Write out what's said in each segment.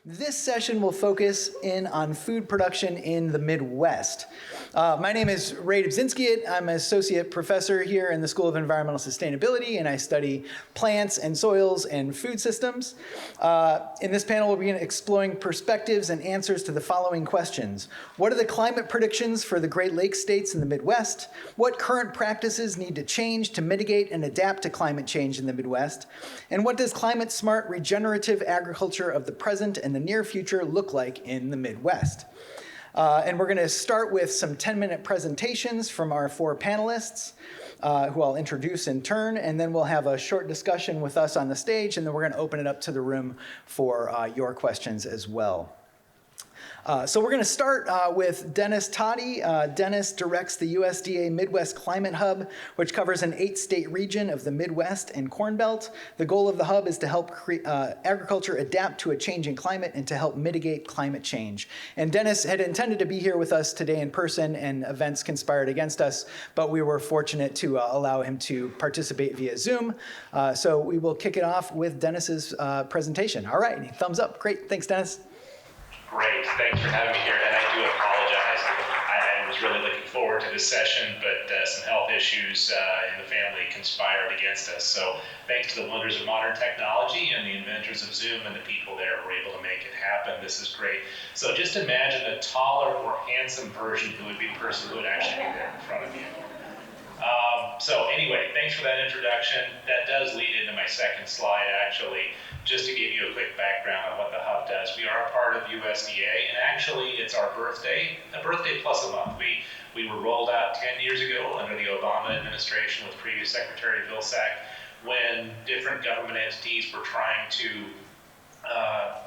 This session will focus in on food production in the Midwest. My name is Ray Dubzinski. I'm an associate professor here in the School of Environmental Sustainability, and I study plants and soils and food systems. In this panel, we'll begin exploring perspectives and answers to the following questions. What are the climate predictions for the Great Lakes states in the Midwest? What current practices need to change to mitigate and adapt to climate change in the Midwest? And what does climate-smart regenerative agriculture of the present and the near future look like in the Midwest? And we're going to start with some 10-minute presentations from our four panelists, who I'll introduce in turn, and then we'll have a short discussion with us on the stage, and then we're going to open it up to the room for your questions as well. So we're going to start with Dennis Toddy. Dennis directs the USDA Midwest Climate Hub, which covers an 8-state region of the Midwest and Corn Belt. The goal of the hub is to help agriculture adapt to a changing climate and to help mitigate climate change. And Dennis had intended to be here with us today in person, and events conspired against us, but we were fortunate to allow him to participate via Zoom. So we will kick it off with Dennis's presentation. All right, thumbs up. Great. Thanks, Dennis. Great, thanks for having me here, and I do apologize. I was really looking forward to this session, but some health issues in the family conspired against us. So thanks to the wonders of modern technology and the inventors of Zoom and the people there were able to make it happen. This is great. So just imagine a taller, more handsome version who would be the person who would actually be there in front of you. So anyway, thanks for that introduction. That does lead into my second slide, actually, just to give you a quick background on what the hub does. We are a part of USDA, and actually it's our birthday, a birthday plus a month. We were rolled out 10 years ago under the Obama administration with previous Secretary Vilsack, when different government entities were trying to,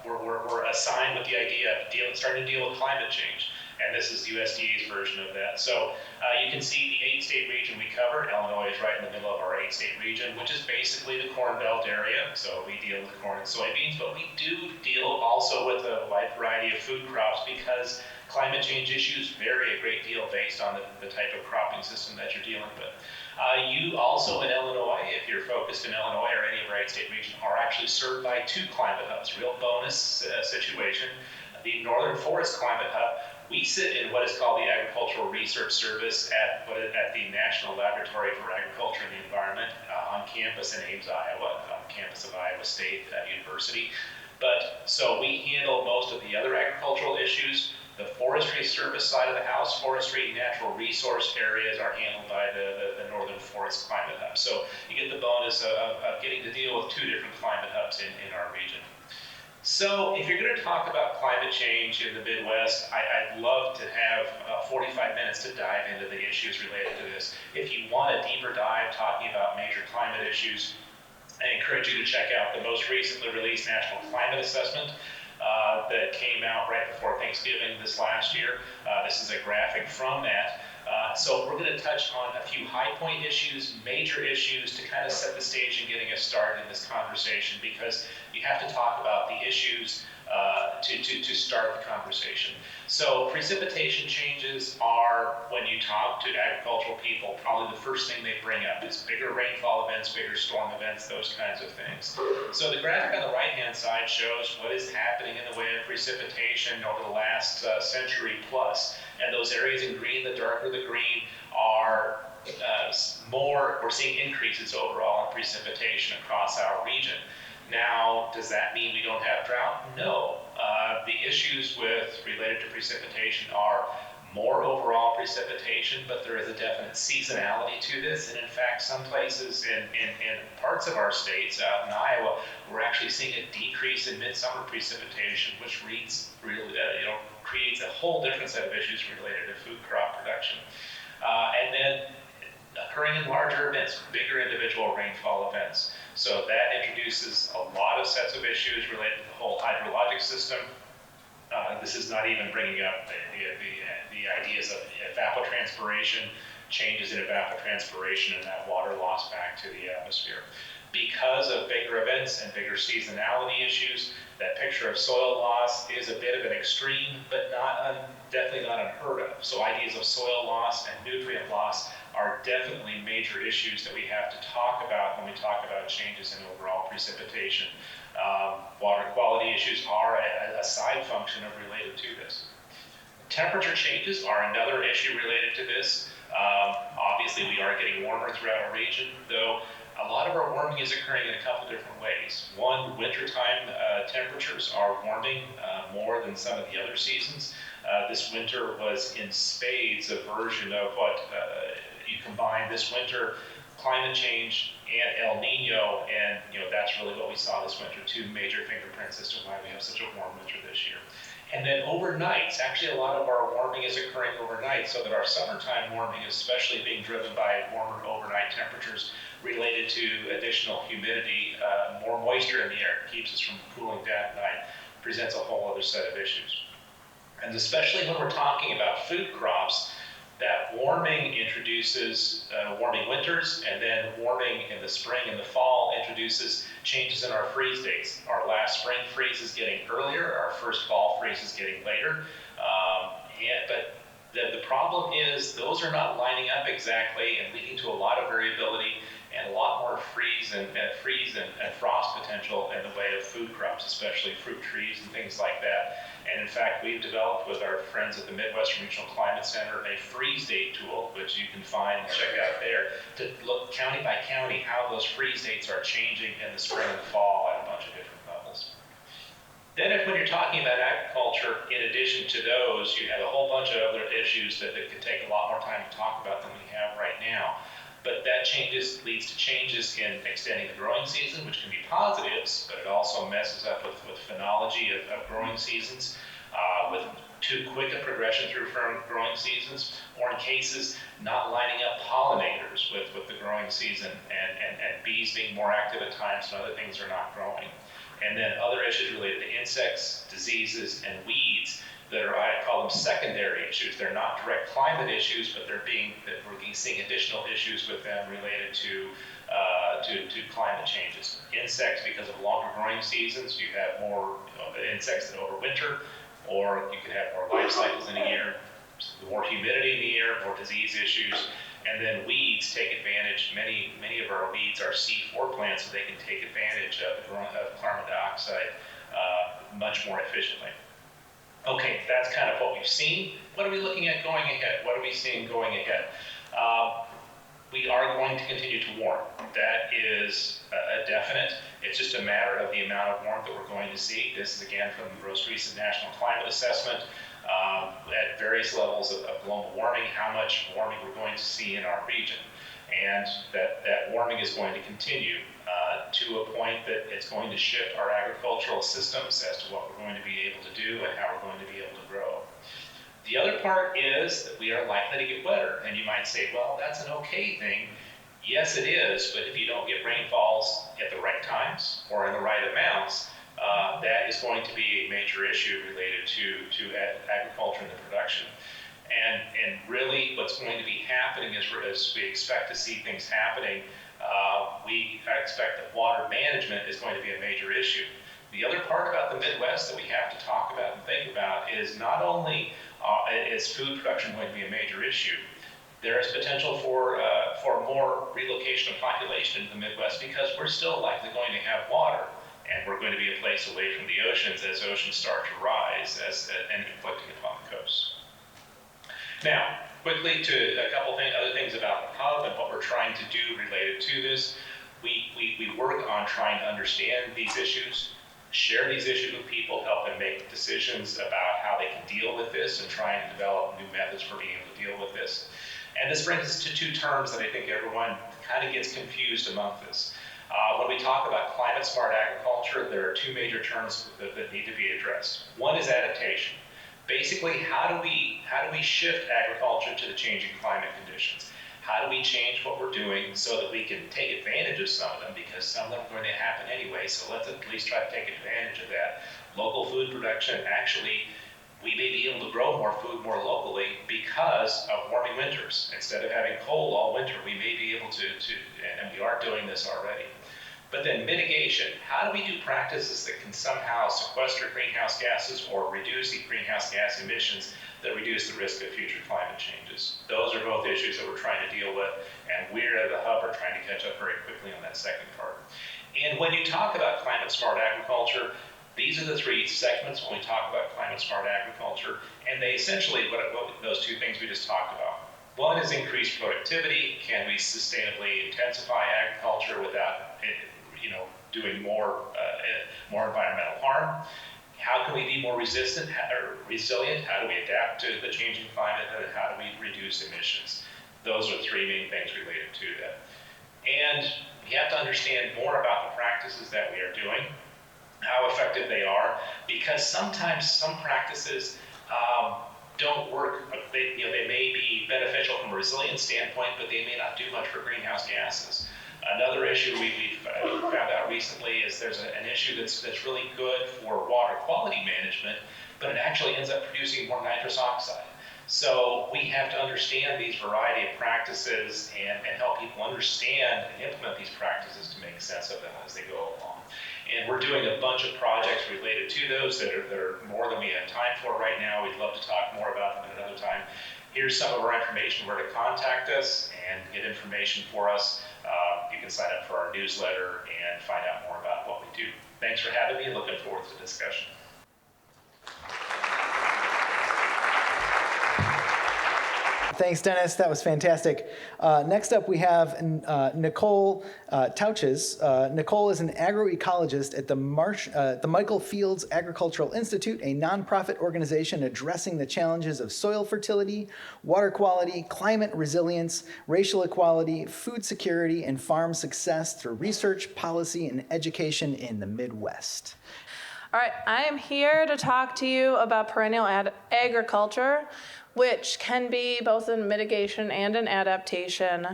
were assigned with the idea of starting to deal with climate change. And this is USDA's version of that. So you can see the 8-state region we cover. Illinois is right in the middle of our 8-state region, which is basically the Corn Belt area. So we deal with corn and soybeans, but we do deal also with a wide variety of food crops because climate change issues vary a great deal based on the type of cropping system that you're dealing with. You also in Illinois, if you're focused in Illinois or any of our 8-state region, are actually served by 2 climate hubs, real bonus situation. The Northern Forest Climate Hub, we sit in what is called the Agricultural Research Service at the National Laboratory for Agriculture and the Environment on campus in Ames, Iowa, on campus of Iowa State University. But so we handle most of the other agricultural issues. The Forestry Service side of the house, forestry, natural resource areas are handled by the Northern Forest Climate Hub. So you get the bonus of getting to deal with 2 different climate hubs in our region. So if you're going to talk about climate change in the Midwest, I'd love to have 45 minutes to dive into the issues related to this. If you want a deeper dive talking about major climate issues, I encourage you to check out the most recently released National Climate Assessment that came out right before Thanksgiving this last year. This is a graphic from that. So we're going to touch on a few high point issues, major issues to kind of set the stage and getting us started in this conversation, because you have to talk about the issues to start the conversation. So precipitation changes are, when you talk to agricultural people, probably the first thing they bring up is bigger rainfall events, bigger storm events, those kinds of things. So the graphic on the right-hand side shows what is happening in the way of precipitation over the last century plus. And those areas in green, the darker the green, are we're seeing increases overall in precipitation across our region. Now, does that mean we don't have drought? No. The issues related to precipitation are more overall precipitation, but there is a definite seasonality to this. And in fact, some places in parts of our states, out in Iowa, we're actually seeing a decrease in midsummer precipitation, which creates a whole different set of issues related to food crop production. And then occurring in larger events, bigger individual rainfall events. So that introduces a lot of sets of issues related to the whole hydrologic system. This is not even bringing up the ideas of evapotranspiration, changes in evapotranspiration and that water loss back to the atmosphere. Because of bigger events and bigger seasonality issues, that picture of soil loss is a bit of an extreme, but definitely not unheard of. So ideas of soil loss and nutrient loss are definitely major issues that we have to talk about when we talk about changes in overall precipitation. Water quality issues are a side function of related to this. Temperature changes are another issue related to this. Obviously, we are getting warmer throughout our region, though a lot of our warming is occurring in a couple different ways. One, wintertime temperatures are warming more than some of the other seasons. This winter was in spades a version of what you combine this winter, climate change and El Nino, and that's really what we saw this winter, two major fingerprints as to why we have such a warm winter this year. And then overnights, actually a lot of our warming is occurring overnight, so that our summertime warming is especially being driven by warmer overnight temperatures related to additional humidity, more moisture in the air, keeps us from cooling down at night, presents a whole other set of issues. And especially when we're talking about food crops, that warming introduces warming winters, and then warming in the spring and the fall introduces changes in our freeze dates. Our last spring freeze is getting earlier, our first fall freeze is getting later, but the problem is those are not lining up exactly and leading to a lot of variability and a lot more freeze and frost potential in the way of food crops, especially fruit trees and things like that. And in fact, we've developed with our friends at the Midwestern Regional Climate Center a freeze date tool, which you can find and check out there, to look county by county how those freeze dates are changing in the spring and fall at a bunch of different levels. Then when you're talking about agriculture, in addition to those, you have a whole bunch of other issues that could take a lot more time to talk about than we have right now. But that leads to changes in extending the growing season, which can be positives, but it also messes up with phenology of growing seasons, with too quick a progression through growing seasons, or in cases not lining up pollinators with the growing season, and bees being more active at times when other things are not growing. And then other issues related to insects, diseases, and weeds that are, I call them secondary issues. They're not direct climate issues, but we're seeing additional issues with them related to climate changes. Insects, because of longer growing seasons, you have more insects that overwinter, or you can have more life cycles in a year, more humidity in the air, more disease issues. And then weeds take advantage. Many of our weeds are C4 plants, so they can take advantage of carbon dioxide much more efficiently. Okay, that's kind of what we've seen. What are we looking at going ahead? What are we seeing going ahead? We are going to continue to warm. That is a definite. It's just a matter of the amount of warmth that we're going to see. This is again from the most recent National Climate Assessment. At various levels of global warming, how much warming we're going to see in our region. And that warming is going to continue to a point that it's going to shift our agricultural systems as to what we're going to be able to do and how we're going to be able to grow. The other part is that we are likely to get wetter. And you might say, well, that's an okay thing. Yes, it is, but if you don't get rainfalls at the right times or in the right amounts, that is going to be a major issue related to agriculture and the production. And really what's going to be happening is, as we expect to see things happening, we expect that water management is going to be a major issue. The other part about the Midwest that we have to talk about and think about is not only is food production going to be a major issue, there is potential for more relocation of population in the Midwest because we're still likely going to have water. And we're going to be a place away from the oceans as oceans start to rise and inflicting upon the coast. Now, quickly to a couple other things about the hub and what we're trying to do related to this. We work on trying to understand these issues, share these issues with people, help them make decisions about how they can deal with this, and try and develop new methods for being able to deal with this. And this brings us to two terms that I think everyone kind of gets confused among this. When we talk about climate smart agriculture, there are two major terms that need to be addressed. One is adaptation. Basically, how do we shift agriculture to the changing climate conditions? How do we change what we're doing so that we can take advantage of some of them, because some of them are going to happen anyway, so let's at least try to take advantage of that. Local food production actually we may be able to grow more food more locally because of warming winters. Instead of having cold all winter, we may be able to and we are doing this already. But then mitigation, how do we do practices that can somehow sequester greenhouse gases or reduce the greenhouse gas emissions that reduce the risk of future climate changes? Those are both issues that we're trying to deal with, and we're at the hub are trying to catch up very quickly on that second part. And when you talk about climate smart agriculture, these are the three segments when we talk about climate smart agriculture, and they essentially, what those two things we just talked about. One is increased productivity. Can we sustainably intensify agriculture without doing more environmental harm? How can we be more resistant or resilient? How do we adapt to the changing climate? And how do we reduce emissions? Those are three main things related to that. And we have to understand more about the practices that we are doing, how effective they are, because sometimes some practices don't work. They may be beneficial from a resilience standpoint, but they may not do much for greenhouse gases. Another issue we've found out recently is there's an issue that's really good for water quality management, but it actually ends up producing more nitrous oxide. So we have to understand these variety of practices and help people understand and implement these practices to make sense of them as they go along. And we're doing a bunch of projects related to those that are more than we have time for right now. We'd love to talk more about them at another time. Here's some of our information where to contact us and get information for us. You can sign up for our newsletter and find out more about what we do. Thanks for having me and looking forward to the discussion. Thanks, Dennis. That was fantastic. Next up, we have Nicole Tauches. Nicole is an agroecologist at the Michael Fields Agricultural Institute, a nonprofit organization addressing the challenges of soil fertility, water quality, climate resilience, racial equality, food security, and farm success through research, policy, and education in the Midwest. All right, I am here to talk to you about perennial agriculture, which can be both a mitigation and an adaptation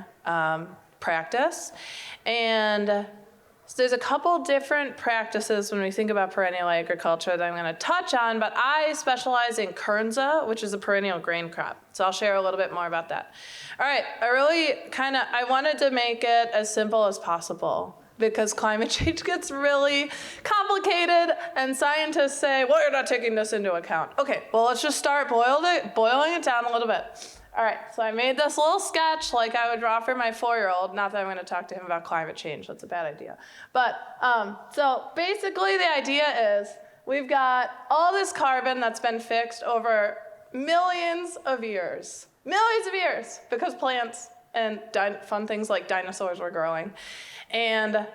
practice. And so there's a couple different practices when we think about perennial agriculture that I'm going to touch on, but I specialize in kernza, which is a perennial grain crop. So I'll share a little bit more about that. All right, I wanted to make it as simple as possible, because climate change gets really complicated and scientists say, well, you're not taking this into account. Okay, well, let's just start boiling it down a little bit. All right, so I made this little sketch like I would draw for my 4-year-old. Not that I'm going to talk to him about climate change. That's a bad idea. But so basically the idea is we've got all this carbon that's been fixed over millions of years, because plants and fun things like dinosaurs were growing. And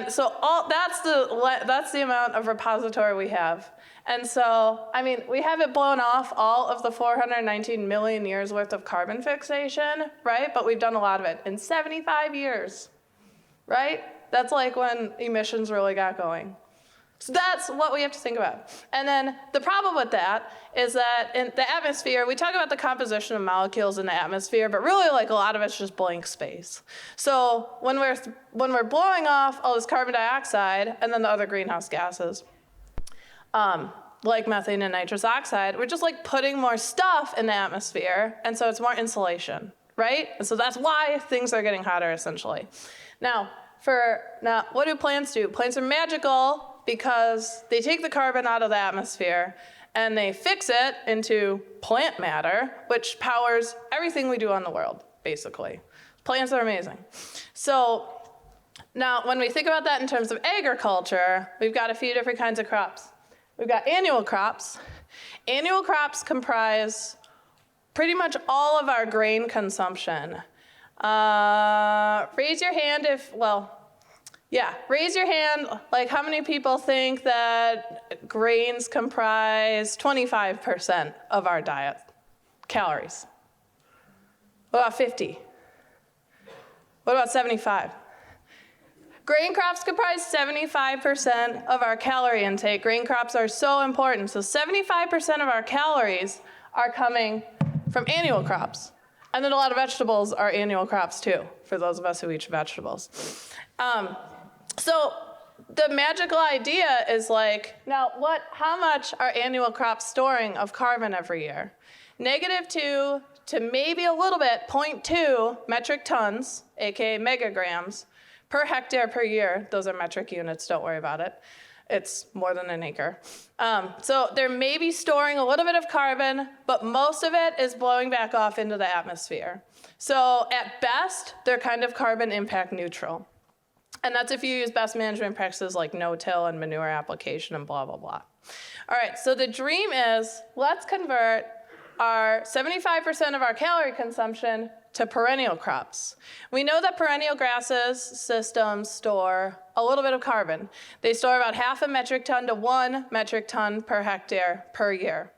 so that's the amount of repository we have. And so, I mean, we haven't blown off all of the 419 million years worth of carbon fixation, right? But we've done a lot of it in 75 years, right? That's like when emissions really got going. So that's what we have to think about. And then the problem with that is that in the atmosphere, we talk about the composition of molecules in the atmosphere, but really like a lot of it's just blank space. So when we're blowing off all this carbon dioxide and then the other greenhouse gases, like methane and nitrous oxide, we're just like putting more stuff in the atmosphere, and so it's more insulation, right? And so that's why things are getting hotter essentially. Now, what do plants do? Plants are magical because they take the carbon out of the atmosphere and they fix it into plant matter, which powers everything we do on the world, basically. Plants are amazing. So now when we think about that in terms of agriculture, we've got a few different kinds of crops. We've got annual crops. Annual crops comprise pretty much all of our grain consumption. Raise your hand raise your hand, like how many people think that grains comprise 25% of our diet, calories? What about 50? What about 75? Grain crops comprise 75% of our calorie intake. Grain crops are so important. So 75% of our calories are coming from annual crops. And then a lot of vegetables are annual crops too, for those of us who eat vegetables. So the magical idea is like, now how much are annual crops storing of carbon every year? -2 to maybe a little bit, 0.2 metric tons, aka megagrams, per hectare per year. Those are metric units, don't worry about it. It's more than an acre. So they're maybe storing a little bit of carbon, but most of it is blowing back off into the atmosphere. So at best, they're kind of carbon impact neutral. And that's if you use best management practices like no-till and manure application and blah, blah, blah. All right, so the dream is let's convert our 75% of our calorie consumption to perennial crops. We know that perennial grasses systems store a little bit of carbon. They store about 0.5 metric ton to 1 metric ton per hectare per year.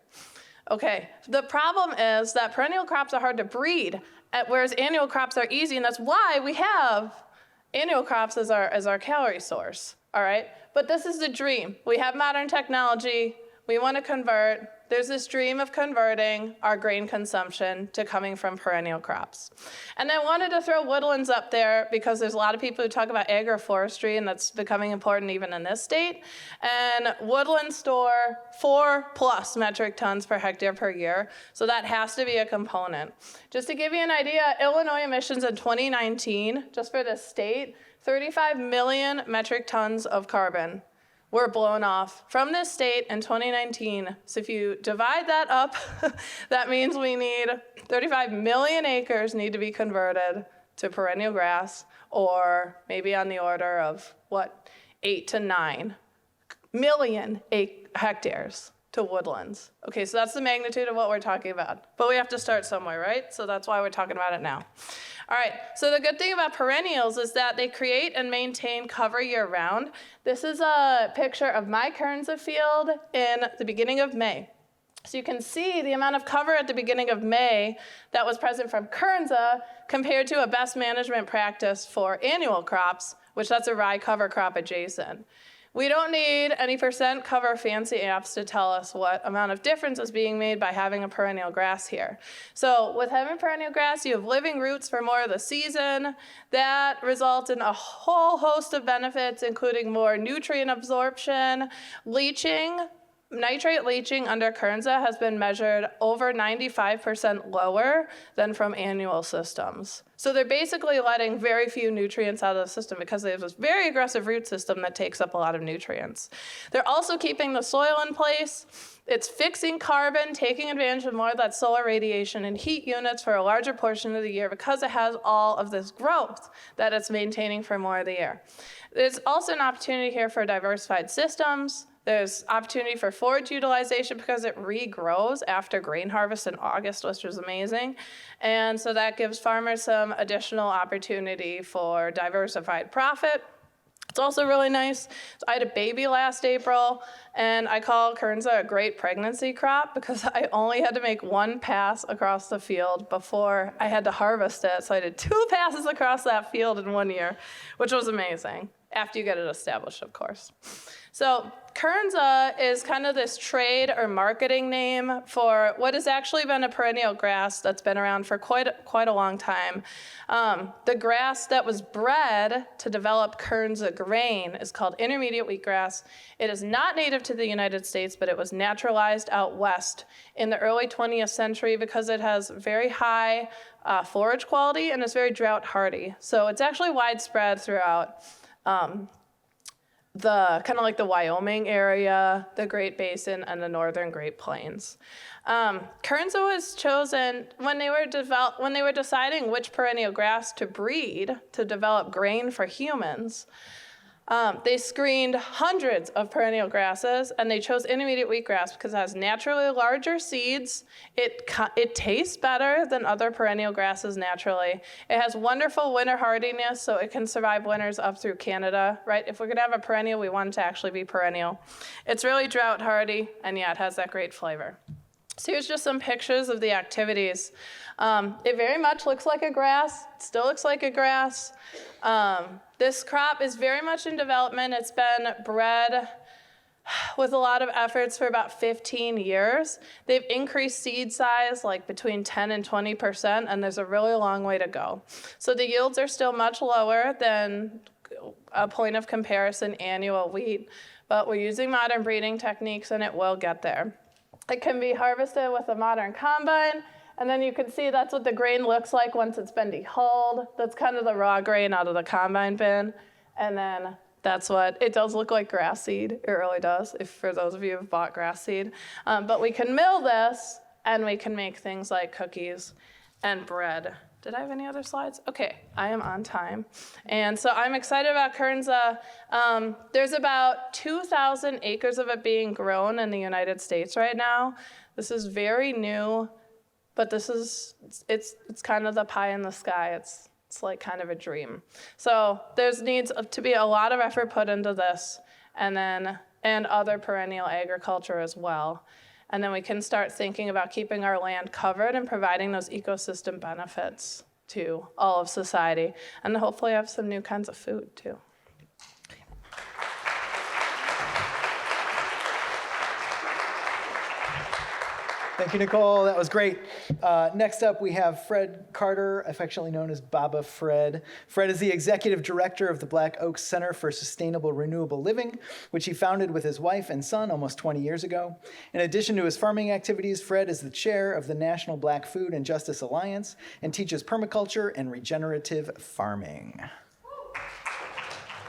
Okay, the problem is that perennial crops are hard to breed, whereas annual crops are easy, and that's why we have annual crops as our calorie source, all right? But this is the dream. We have modern technology. We want to convert. There's this dream of converting our grain consumption to coming from perennial crops. And I wanted to throw woodlands up there because there's a lot of people who talk about agroforestry, and that's becoming important even in this state. And woodlands store 4+ metric tons per hectare per year, so that has to be a component. Just to give you an idea, Illinois emissions in 2019, just for this state, 35 million metric tons of carbon were blown off from this state in 2019. So if you divide that up, that means we need 35 million acres need to be converted to perennial grass, or maybe on the order of, 8 to 9 million hectares to woodlands. Okay, so that's the magnitude of what we're talking about. But we have to start somewhere, right? So that's why we're talking about it now. All right, so the good thing about perennials is that they create and maintain cover year-round. This is a picture of my Kernza field in the beginning of May. So you can see the amount of cover at the beginning of May that was present from Kernza compared to a best management practice for annual crops, which that's a rye cover crop adjacent. We don't need any percent cover fancy apps to tell us what amount of difference is being made by having a perennial grass here. So with having perennial grass, you have living roots for more of the season. That results in a whole host of benefits, including more nutrient absorption, leaching. Nitrate leaching under Kernza has been measured over 95% lower than from annual systems. So they're basically letting very few nutrients out of the system because they have this very aggressive root system that takes up a lot of nutrients. They're also keeping the soil in place. It's fixing carbon, taking advantage of more of that solar radiation and heat units for a larger portion of the year because it has all of this growth that it's maintaining for more of the year. There's also an opportunity here for diversified systems. There's opportunity for forage utilization because it regrows after grain harvest in August, which is amazing. And so that gives farmers some additional opportunity for diversified profit. It's also really nice. So I had a baby last April, and I call Kernza a great pregnancy crop because I only had to make one pass across the field before I had to harvest it. So I did 2 passes across that field in 1 year, which was amazing, after you get it established, of course. So Kernza is kind of this trade or marketing name for what has actually been a perennial grass that's been around for quite a long time. The grass that was bred to develop Kernza grain is called intermediate wheatgrass. It is not native to the United States, but it was naturalized out west in the early 20th century because it has very high forage quality and is very drought hardy. So it's actually widespread throughout the kind of like the Wyoming area, the Great Basin, and the northern Great Plains. Kernza was chosen when they were deciding which perennial grass to breed to develop grain for humans. They screened hundreds of perennial grasses, and they chose intermediate wheatgrass because it has naturally larger seeds. It tastes better than other perennial grasses naturally. It has wonderful winter hardiness, so it can survive winters up through Canada, right? If we're gonna have a perennial, we want it to actually be perennial. It's really drought hardy, and yeah, it has that great flavor. So here's just some pictures of the activities. It very much looks like a grass. It still looks like a grass. This crop is very much in development. It's been bred with a lot of efforts for about 15 years. They've increased seed size like between 10 and 20%, and there's a really long way to go. So the yields are still much lower than a point of comparison annual wheat, but we're using modern breeding techniques and it will get there. It can be harvested with a modern combine, and then you can see that's what the grain looks like once it's been dehulled. That's kind of the raw grain out of the combine bin. And then that's what, it does look like grass seed. It really does, if for those of you who've bought grass seed. But we can mill this, and we can make things like cookies and bread. Did I have any other slides? Okay, I am on time. And so I'm excited about Kernza. There's about 2,000 acres of it being grown in the United States right now. This is very new, but this is, it's kind of the pie in the sky. It's like kind of a dream. So there's needs to be a lot of effort put into this, and other perennial agriculture as well. And then we can start thinking about keeping our land covered and providing those ecosystem benefits to all of society. And hopefully have some new kinds of food too. Thank you, Nicole. That was great. Next up, we have Fred Carter, affectionately known as Baba Fred. Fred is the executive director of the Black Oaks Center for Sustainable Renewable Living, which he founded with his wife and son almost 20 years ago. In addition to his farming activities, Fred is the chair of the National Black Food and Justice Alliance and teaches permaculture and regenerative farming.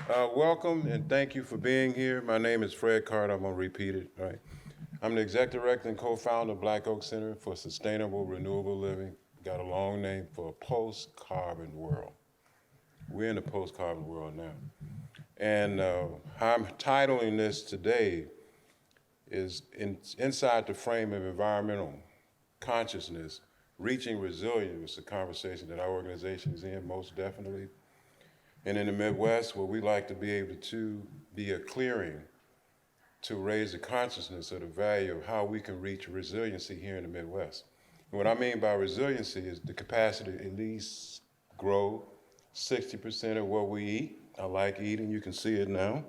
Welcome and thank you for being here. My name is Fred Carter. I'm going to repeat it, right? I'm the executive director and co-founder of Black Oaks Center for Sustainable Renewable Living. Got a long name for a post-carbon world. We're in a post-carbon world now. And how I'm titling this today is inside the frame of environmental consciousness, reaching resilience, a conversation that our organization is in most definitely. And in the Midwest, where we like to be able to be a clearing to raise the consciousness of the value of how we can reach resiliency here in the Midwest. And what I mean by resiliency is the capacity to at least grow 60% of what we eat. I like eating, you can see it now.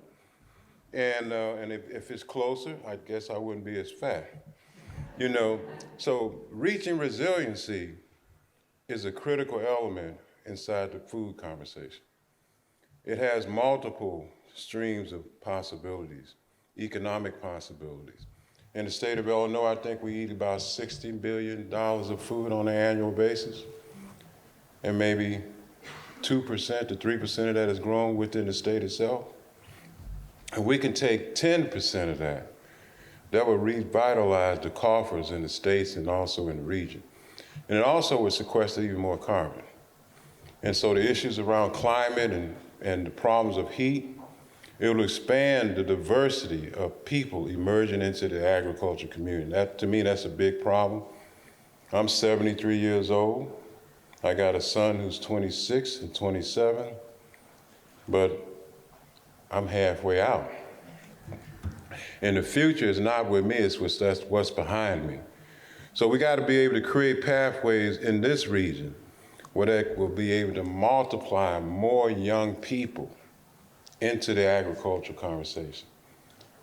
And if it's closer, I guess I wouldn't be as fat. You know, so reaching resiliency is a critical element inside the food conversation. It has multiple streams of possibilities. Economic possibilities. In the state of Illinois, I think we eat about $60 billion of food on an annual basis, and maybe 2% to 3% of that is grown within the state itself. And we can take 10% of that. That would revitalize the coffers in the states and also in the region. And it also would sequester even more carbon. And so the issues around climate and the problems of heat, it will expand the diversity of people emerging into the agriculture community. That, to me, that's a big problem. I'm 73 years old. I got a son who's 26 and 27, but I'm halfway out. And the future is not with me, it's what's behind me. So we got to be able to create pathways in this region where that will be able to multiply more young people into the agricultural conversation.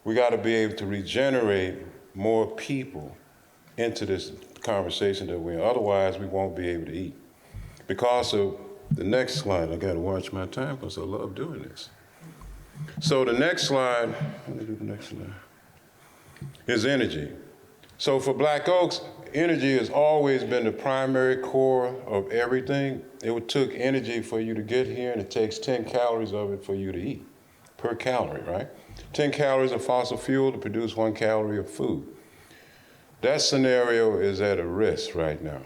We got to be able to regenerate more people into this conversation that we're in. Otherwise, we won't be able to eat. Because of the next slide, I got to watch my time because I love doing this. So the next slide, let me do the next slide, is energy. So for Black Oaks, energy has always been the primary core of everything. It took energy for you to get here, and it takes 10 calories of it for you to eat, per calorie, right? 10 calories of fossil fuel to produce 1 calorie of food. That scenario is at a risk right now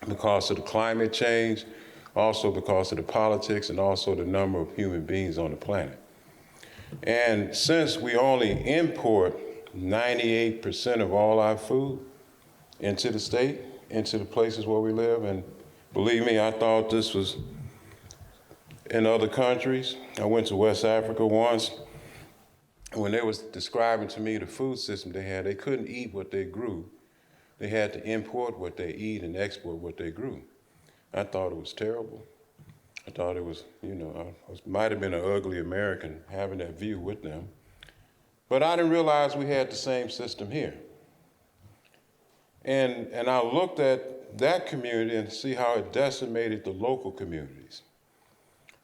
because of the climate change, also because of the politics, and also the number of human beings on the planet. And since we only import 98% of all our food into the state, into the places where we live, and believe me, I thought this was in other countries. I went to West Africa once, and when they was describing to me the food system they had, they couldn't eat what they grew. They had to import what they eat and export what they grew. I thought it was terrible. I thought it was, I might have been an ugly American having that view with them. But I didn't realize we had the same system here. And I looked at that community and see how it decimated the local communities.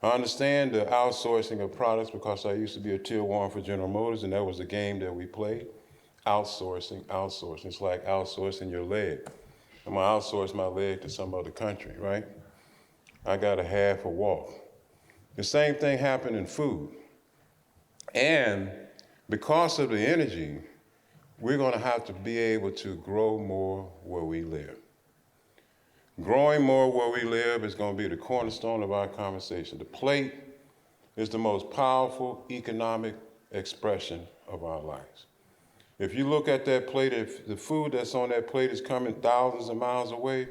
I understand the outsourcing of products because I used to be a tier 1 for General Motors, and that was the game that we played. Outsourcing, outsourcing. It's like outsourcing your leg. I'm gonna outsource my leg to some other country, right? I got a half a walk. The same thing happened in food. And because of the energy, we're gonna have to be able to grow more where we live. Growing more where we live is gonna be the cornerstone of our conversation. The plate is the most powerful economic expression of our lives. If you look at that plate, if the food that's on that plate is coming thousands of miles away,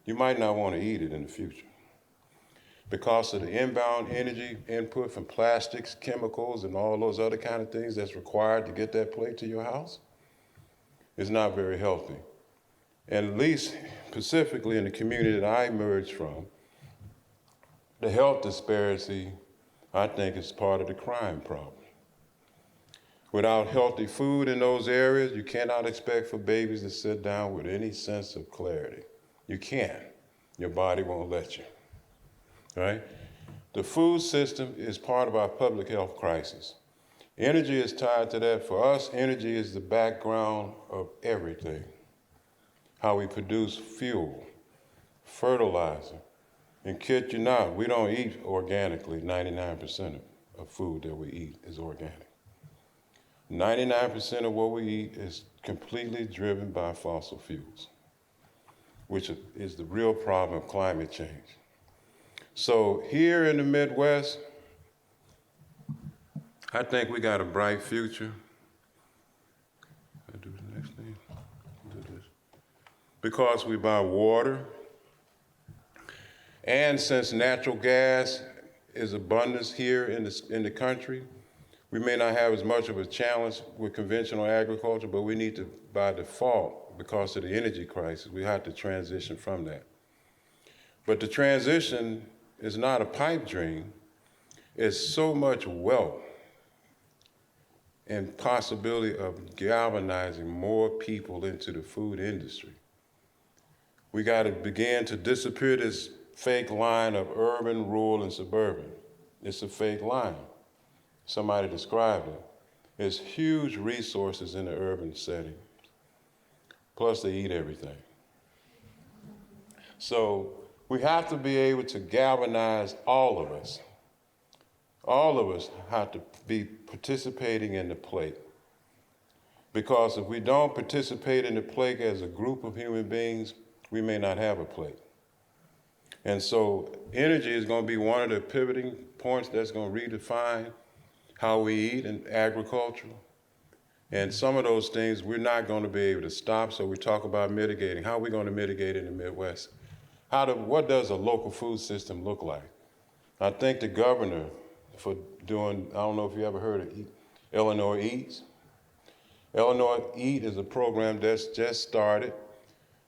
you might not want to eat it in the future. Because of the inbound energy input from plastics, chemicals, and all those other kind of things that's required to get that plate to your house, it's not very healthy. And at least specifically in the community that I emerged from, the health disparity, I think, is part of the crime problem. Without healthy food in those areas, you cannot expect for babies to sit down with any sense of clarity. You can't. Your body won't let you, right? The food system is part of our public health crisis. Energy is tied to that. For us, energy is the background of everything. How we produce fuel, fertilizer, and kid you not, we don't eat organically. 99% of food that we eat is organic. 99% of what we eat is completely driven by fossil fuels, which is the real problem of climate change. So here in the Midwest, I think we got a bright future. I do the next thing. Do this. Because we buy water, and since natural gas is abundance here in the country, we may not have as much of a challenge with conventional agriculture, but we need to, by default, because of the energy crisis, we have to transition from that. But the transition is not a pipe dream. It's so much wealth and possibility of galvanizing more people into the food industry. We got to begin to disappear this fake line of urban, rural, and suburban. It's a fake line. Somebody described it. There's huge resources in the urban setting. Plus, they eat everything. So we have to be able to galvanize all of us. All of us have to be participating in the plate. Because if we don't participate in the plate as a group of human beings, we may not have a plate. And so energy is going to be one of the pivoting points that's going to redefine how we eat in agriculture. And some of those things we're not going to be able to stop, so we talk about mitigating. How are we going to mitigate in the Midwest? What does a local food system look like? I think the governor for doing, I don't know if you ever heard of Illinois Eats. Illinois Eat is a program that's just started,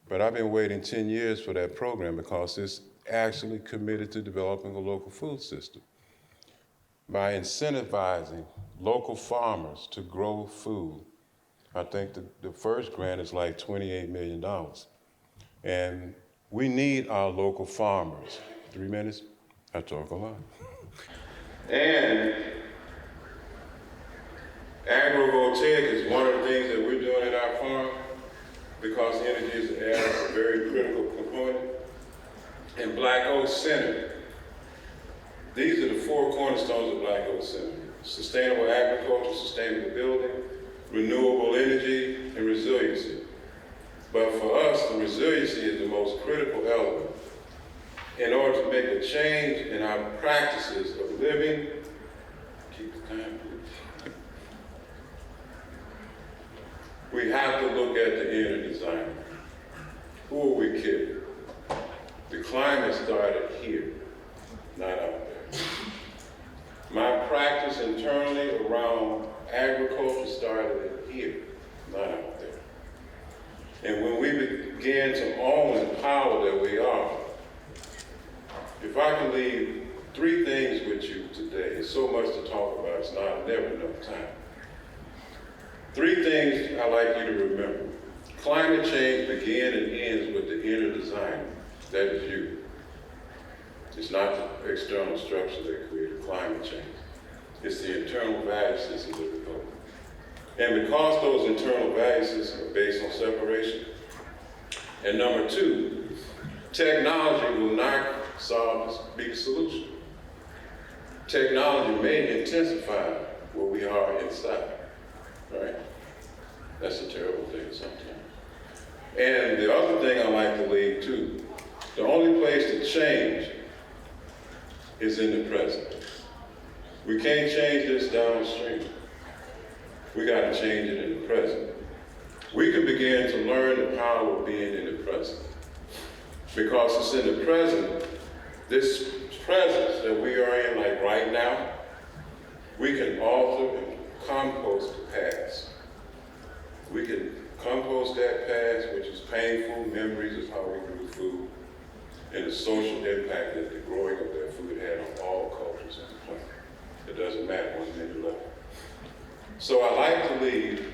but I've been waiting 10 years for that program because it's actually committed to developing a local food system by incentivizing local farmers to grow food. I think the first grant is like $28 million. And we need our local farmers. 3 minutes? I talk a lot. And agrovoltaic is one of the things that we're doing at our farm because energy is a very critical component. And Black Oak Center. These are the 4 cornerstones of Black Oak Center: sustainable agriculture, sustainable building, renewable energy, and resiliency. But for us, the resiliency is the most critical element. In order to make a change in our practices of living, keep the time, please. We have to look at the inner design. Who are we kidding? The climate started here, not out there. My practice internally around agriculture started here, not out there. And when we began to own the power that we are, if I can leave 3 things with you today, it's so much to talk about, it's never enough time. 3 things I'd like you to remember. Climate change begins and ends with the inner designer. That is you. It's not the external structure that created climate change. It's the internal value system that we built. And because those internal value systems are based on separation, and number two, technology will not be the solution. Technology may intensify what we are inside, right? That's a terrible thing sometimes. And the other thing I like to leave too, the only place to change is in the present. We can't change this downstream. We got to change it in the present. We can begin to learn the power of being in the present. Because it's in the present, this presence that we are in, like right now, we can alter and compost the past. We can compost that past, which is painful memories of how we grew food, and the social impact that the growing of that food had on all cultures on the planet. It doesn't matter on any level. So I like to believe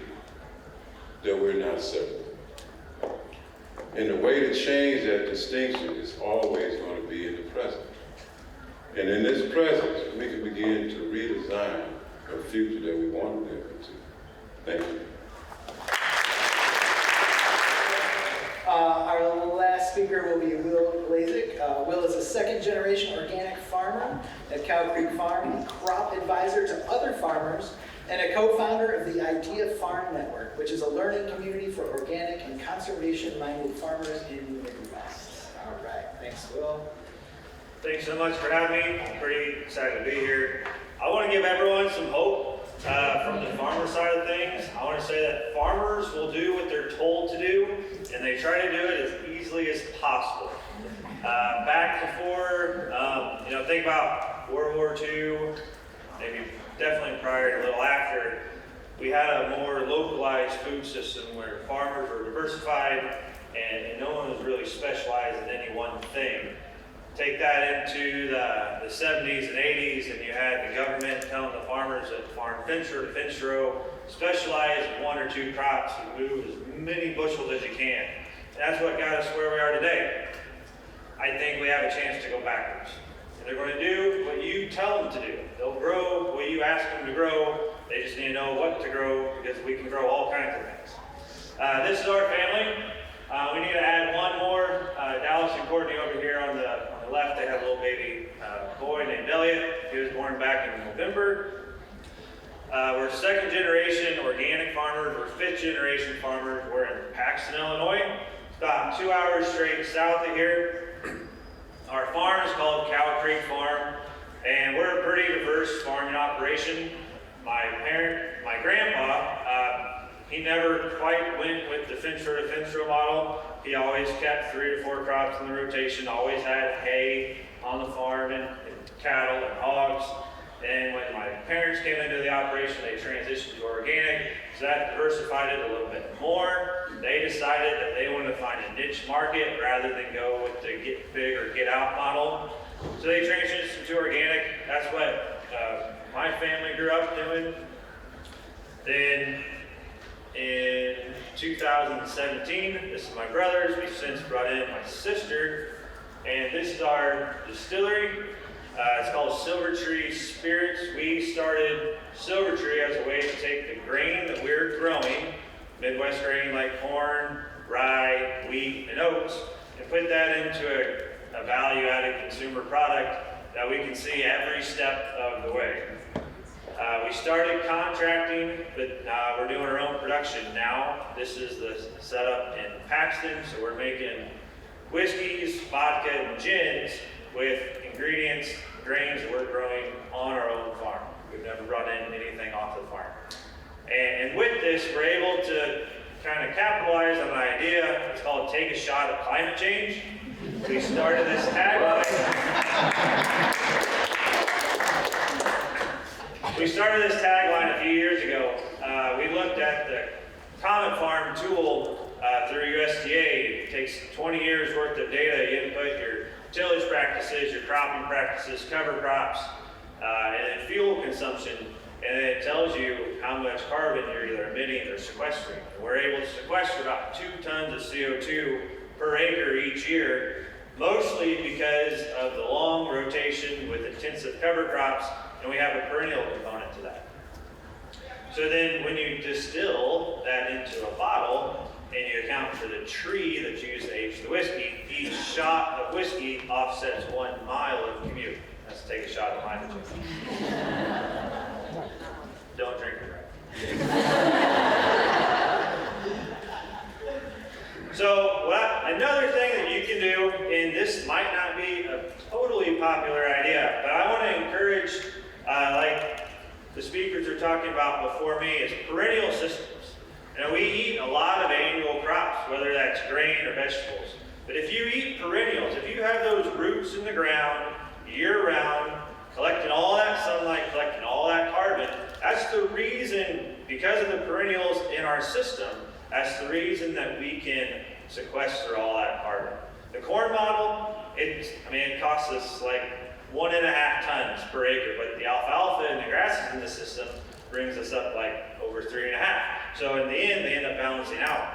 that we're not separate. And the way to change that distinction is always going to be in the present. And in this present, we can begin to redesign a future that we want to live into. Thank you. Our last speaker will be Will Glazik. Will is a second-generation organic farmer at Cow Creek Farm, and crop advisor to other farmers, and a co-founder of the Idea Farm Network, which is a learning community for organic and conservation-minded farmers in the Midwest. All right, thanks, Will. Thanks so much for having me. I'm pretty excited to be here. I want to give everyone some hope from the farmer side of things. I want to say that farmers will do what they're told to do, and they try to do it as easily as possible. Back before, think about World War II, maybe definitely prior and a little after, we had a more localized food system where farmers were diversified and no one was really specialized in any one thing. Take that into the 70s and 80s, and you had the government telling the farmers that farm fence row to fence row, specialize in one or two crops and move as many bushels as you can. And that's what got us where we are today. I think we have a chance to go backwards. And they're going to do what you tell them to do. They'll grow what you ask them to grow. They just need to know what to grow, because we can grow all kinds of things. This is our family. We need to add one more. Dallas and Courtney over here on the left, they have a little baby boy named Elliot. He was born back in November. We're second generation organic farmers. We're fifth generation farmers. We're in Paxton, Illinois. It's about 2 hours straight south of here. Our farm is called Cow Creek Farm, and we're a pretty diverse farming operation. My grandpa, he never quite went with the fence row to fence row model. He always kept 3 to 4 crops in the rotation, always had hay on the farm and cattle and hogs. And when my parents came into the operation, they transitioned to organic, so that diversified it a little bit more. They decided that they wanted to find a niche market rather than go with the get big or get out model. So they transitioned to organic. That's what my family grew up doing. Then in 2017, this is my brother's. We've since brought in my sister, and this is our distillery. It's called Silver Tree Spirits. We started Silver Tree as a way to take the grain that we're growing, Midwest grain like corn, rye, wheat, and oats, and put that into a value-added consumer product that we can see every step of the way. We started contracting, but we're doing our own production now. This is the setup in Paxton, so we're making whiskeys, vodka, and gins with ingredients, grains that we're growing on our own farm. We've never brought in anything off the farm. And with this, we're able to kind of capitalize on an idea. It's called Take a Shot at Climate Change. We started this tagline. We started this tagline a few years ago. We looked at the Comet Farm tool through USDA. It takes 20 years worth of data. You input your tillage practices, your cropping practices, cover crops, and then fuel consumption. And it tells you how much carbon you're either emitting or sequestering. And we're able to sequester about 2 tons of CO2 per acre each year. mostly because of the long rotation with intensive cover crops, and we have a perennial component to that. So then when you distill that into a bottle, and you account for the tree that's used to age the whiskey, each shot of whiskey offsets 1 mile of commute. Let's take a shot of climate change. Don't drink it right. So another thing that you can do, and this might not be a totally popular idea, but I want to encourage, like the speakers are talking about before me, is perennial systems. Now, we eat a lot of annual crops, whether that's grain or vegetables. But if you eat perennials, if you have those roots in the ground year-round, collecting all that sunlight, collecting all that carbon, that's the reason, because of the perennials in our system, that's the reason that we can sequester all that carbon. The corn model, it costs us like 1.5 tons per acre, but the alfalfa and the grasses in the system brings us up like over 3.5. So in the end, they end up balancing out.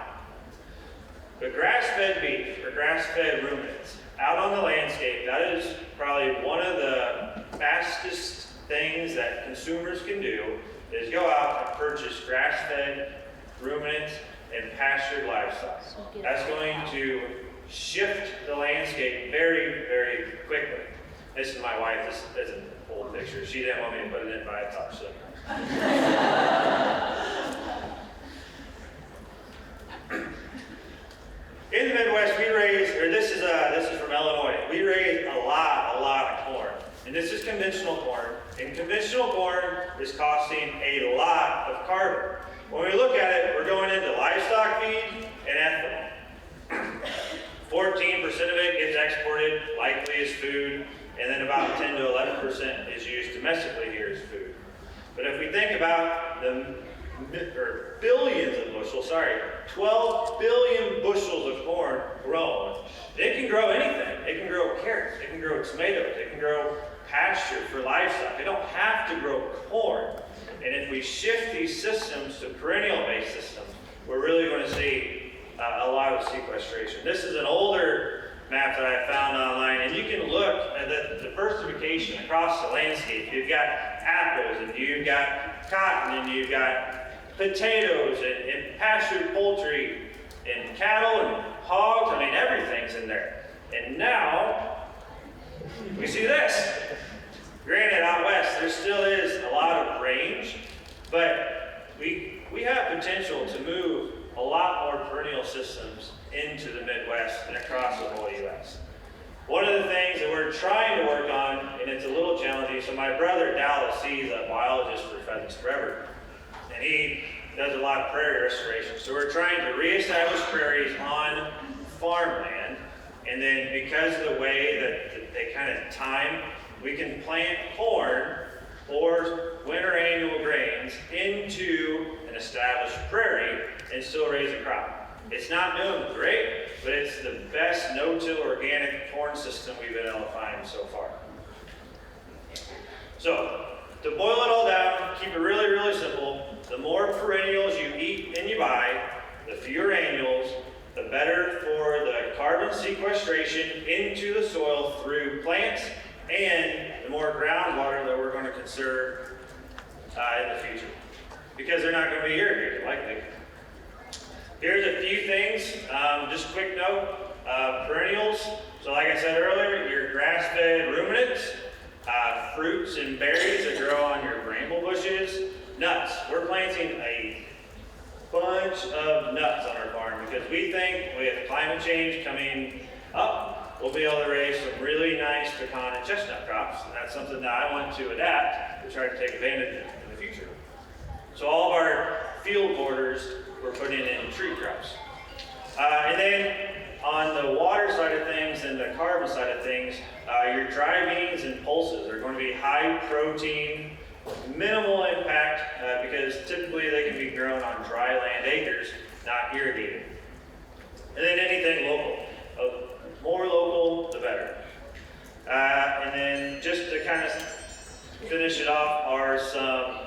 But grass-fed beef or grass-fed ruminants out on the landscape, that is probably one of the fastest things that consumers can do, is go out and purchase grass-fed ruminants and pastured livestock. That's going to shift the landscape very, very quickly. This is my wife. This is an old picture. She didn't want me to put it in, but I thought so. In the Midwest, we raise, or this is from Illinois, we raise a lot of corn. And this is conventional corn. And conventional corn is costing a lot of carbon. When we look at it, we're going into livestock feed and ethanol. 14% of it gets exported, likely as food, and then about 10 to 11% is used domestically here as food. But if we think about billions of bushels, 12 billion bushels of corn grown, it can grow anything. It can grow carrots, it can grow tomatoes, it can grow pasture for livestock. They don't have to grow corn. And if we shift these systems to perennial-based systems, we're really going to see a lot of sequestration. This is an older map that I found online, and you can look at the diversification across the landscape. You've got apples, and you've got cotton, and you've got potatoes, and pastured poultry, and cattle, and hogs. Everything's in there. And now, we see this. Granted, out west, there still is a lot of range, but we have potential to move a lot more perennial systems into the Midwest and across the whole U.S. One of the things that we're trying to work on, and it's a little challenging, so my brother Dallas, he's a biologist for Pheasants Forever, and he does a lot of prairie restoration. So we're trying to reestablish prairies on farmland, and then because of the way that they kind of time, we can plant corn or winter annual grains into an established prairie and still raise a crop. It's not doing great, but it's the best no-till organic corn system we've been able to find so far. So, to boil it all down, keep it really, really simple, the more perennials you eat and you buy, the fewer annuals, the better for the carbon sequestration into the soil through plants, and the more groundwater that we're going to conserve in the future. Because they're not going to be irrigated, likely. Here's a few things, just a quick note. Perennials, so like I said earlier, your grass-fed ruminants, fruits and berries that grow on your bramble bushes, nuts. We're planting a bunch of nuts on our farm because we think with climate change coming up, we'll be able to raise some really nice pecan and chestnut crops. And that's something that I want to adapt to try to take advantage of in the future. So all of our field borders, we're putting in tree crops. And then on the water side of things and the carbon side of things, your dry beans and pulses are going to be high protein, minimal impact, because typically they can be grown on dry land acres, not irrigated. And then anything local. More local, the better. And then just to kind of finish it off are some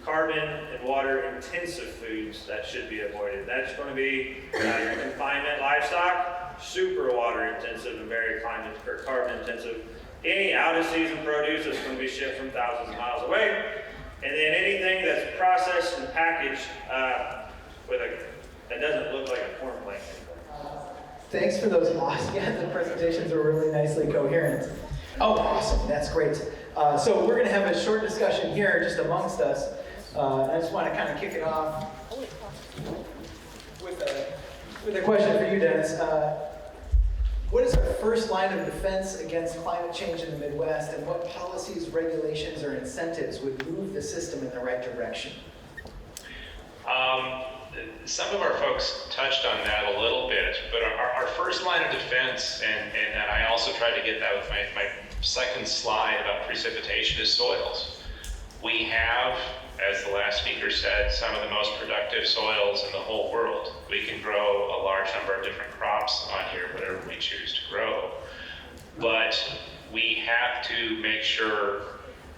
carbon and water intensive foods that should be avoided. That's going to be your confinement livestock, super water intensive and very climate or carbon intensive. Any out of season produce is going to be shipped from thousands of miles away. And then anything that's processed and packaged that doesn't look like a corn plant. Thanks for those awesome, yeah, the presentations were really nicely coherent. Oh, awesome, that's great. So we're gonna have a short discussion here just amongst us. I just wanna kind of kick it off with a question for you, Dennis. What is our first line of defense against climate change in the Midwest, and what policies, regulations, or incentives would move the system in the right direction? Some of our folks touched on that a little bit, but our first line of defense, and I also tried to get that with my second slide about precipitation, is soils. We have, as the last speaker said, some of the most productive soils in the whole world. We can grow a large number of different crops on here, whatever we choose to grow. But we have to make sure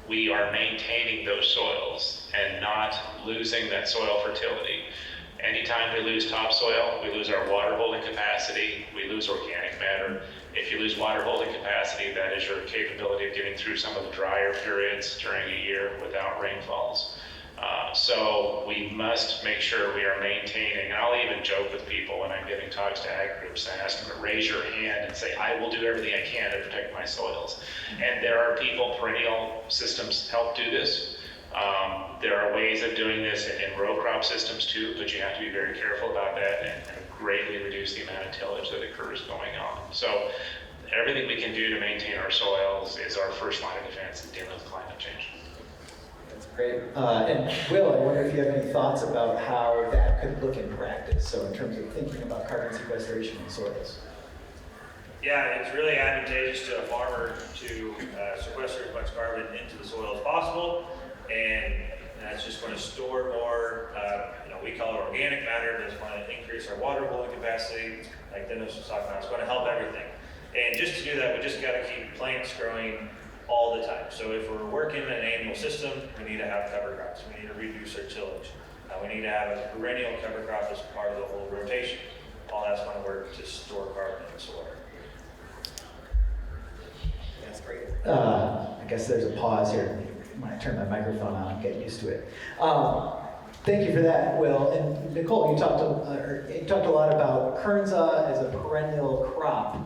we are maintaining those soils and not losing that soil fertility. Anytime we lose topsoil, we lose our water holding capacity, we lose organic matter. If you lose water holding capacity, that is your capability of getting through some of the drier periods during a year without rainfalls. So we must make sure we are maintaining, and I'll even joke with people when I'm giving talks to ag groups, I ask them to raise your hand and say, I will do everything I can to protect my soils. And there are people, perennial systems help do this. There are ways of doing this in row crop systems too, but you have to be very careful about that and greatly reduce the amount of tillage that occurs going on. So everything we can do to maintain our soils is our first line of defense in dealing with climate change. That's great. And Will, I wonder if you have any thoughts about how that could look in practice, so in terms of thinking about carbon sequestration in soils. Yeah, it's really advantageous to a farmer to sequester as much carbon into the soil as possible, and that's just going to store more, we call it organic matter. That's going to increase our water holding capacity, like Dennis was talking about. It's going to help everything. And just to do that, we just got to keep plants growing all the time. So if we're working in an annual system, we need to have cover crops. We need to reduce our tillage. We need to have a perennial cover crop as part of the whole rotation. All that's going to work to store carbon in the soil. That's great. I guess there's a pause here. When I turn my microphone on, get used to it. Thank you for that, Will. And Nicole, you talked a lot about Kernza as a perennial crop.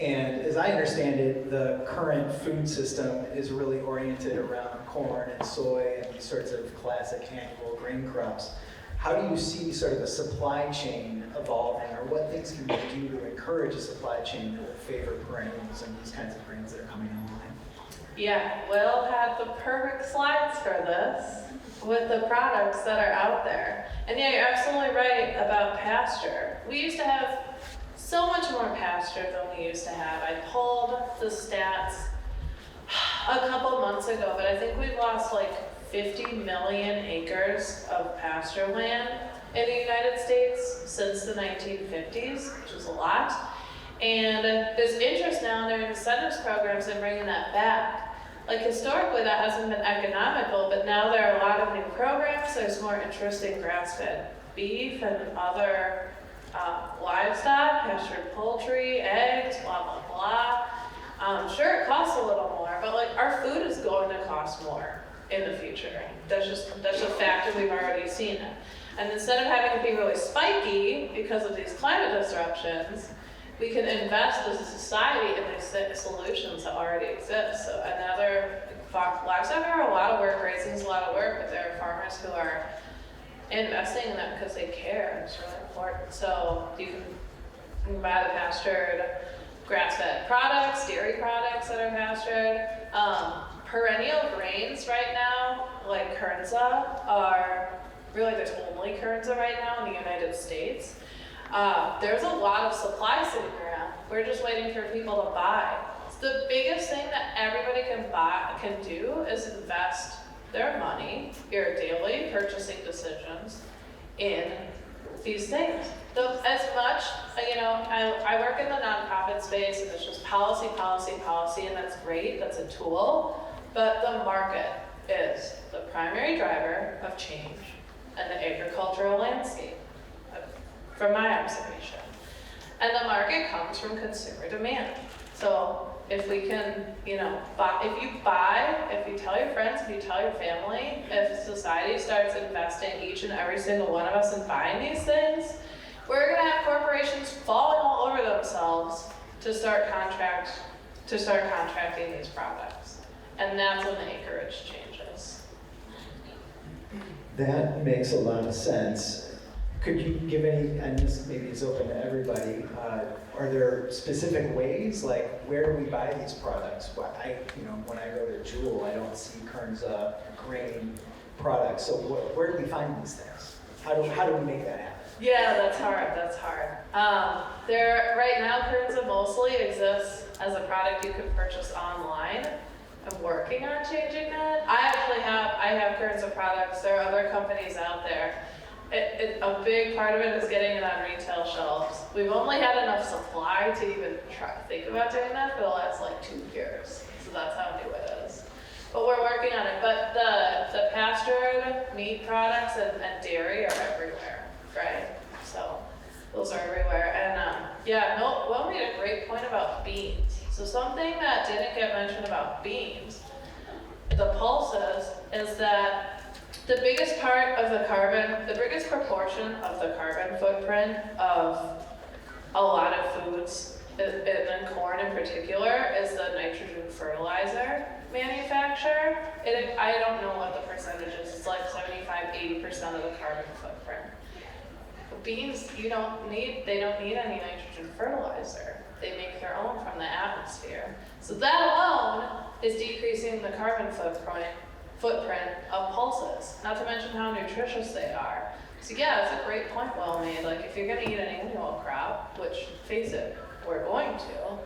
And as I understand it, the current food system is really oriented around corn and soy and these sorts of classic annual grain crops. How do you see sort of the supply chain evolving, or what things can we do to encourage a supply chain that will favor perennials and these kinds of grains that are coming online? Yeah, Will had the perfect slides for this with the products that are out there. And yeah, you're absolutely right about pasture. We used to have so much more pasture than we used to have. I pulled the stats a couple months ago, but I think we've lost like 50 million acres of pasture land in the United States since the 1950s, which is a lot. And there's interest now in their incentives programs in bringing that back. Like historically that hasn't been economical, but now there are a lot of new programs. There's more interest in grass-fed beef and other livestock, pastured poultry, eggs, blah, blah, blah. Sure, it costs a little more, but like our food is going to cost more in the future. That's a fact, and we've already seen it. And instead of having it be really spiky because of these climate disruptions, we can invest as a society in these solutions that already exist. So another, livestock are a lot of work, raising is a lot of work, but there are farmers who are investing in them because they care. It's really important. So you can buy the pastured, grass-fed products, dairy products that are pastured. Perennial grains right now, like Kernza, there's only Kernza right now in the United States. There's a lot of supply sitting around. We're just waiting for people to buy. So the biggest thing that everybody can do is invest their money, your daily purchasing decisions, in these things. So as much, I work in the nonprofit space, and it's just policy, and that's great, that's a tool, but the market is the primary driver of change in the agricultural landscape, from my observation. And the market comes from consumer demand. So if we can, you know, if you tell your friends, if you tell your family, if society starts investing, each and every single one of us, in buying these things, we're gonna have corporations falling all over themselves to start contracting these products. And that's when the acreage changes. That makes a lot of sense. Could you give any, and this maybe is open to everybody, are there specific ways, like where do we buy these products? When I go to Jewel, I don't see Kernza grain products, so where do we find these things? How do we make that happen? Yeah, that's hard. Right now, Kernza mostly exists as a product you can purchase online. I'm working on changing that. I have Kernza products. There are other companies out there. A big part of it is getting it on retail shelves. We've only had enough supply to even try to think about doing that for the last like 2 years. So that's how new it is. But we're working on it. But the pastured meat products and dairy are everywhere, right? So those are everywhere. And Will made a great point about beans. So something that didn't get mentioned about beans, the pulses, is that the biggest proportion of the carbon footprint of a lot of foods, and corn in particular, is the nitrogen fertilizer manufacture. I don't know what the percentage is. It's like 75-80% of the carbon footprint. Beans, they don't need any nitrogen fertilizer. They make their own from the atmosphere. So that alone is decreasing the carbon footprint of pulses, not to mention how nutritious they are. So yeah, it's a great point well made. Like if you're gonna eat an annual crop, which face it, we're going to,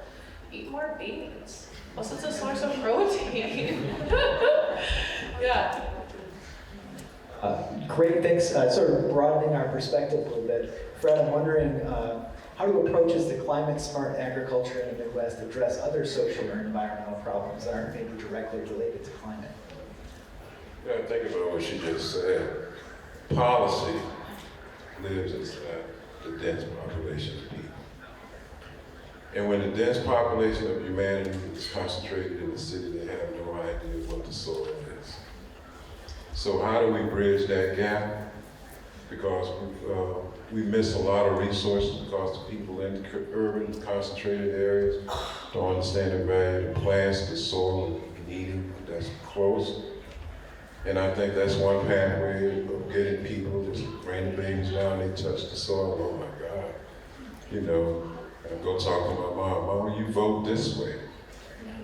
eat more beans. Plus it's a source of protein. Yeah. Great, thanks. Sort of broadening our perspective a little bit. Fred, I'm wondering, how do approaches to climate-smart agriculture in the Midwest address other social or environmental problems that aren't maybe directly related to climate? Yeah, think about what she just said. Policy lives inside the dense population of people. And when the dense population of humanity is concentrated in the city, they have no idea what the soil is. So how do we bridge that gap? Because we miss a lot of resources because the people in the urban concentrated areas don't understand the value of the plants, the soil, and eating that's close. And I think that's one pathway of getting people, just bring the babies down, they touch the soil, oh my God. I go talk to my mom, you vote this way,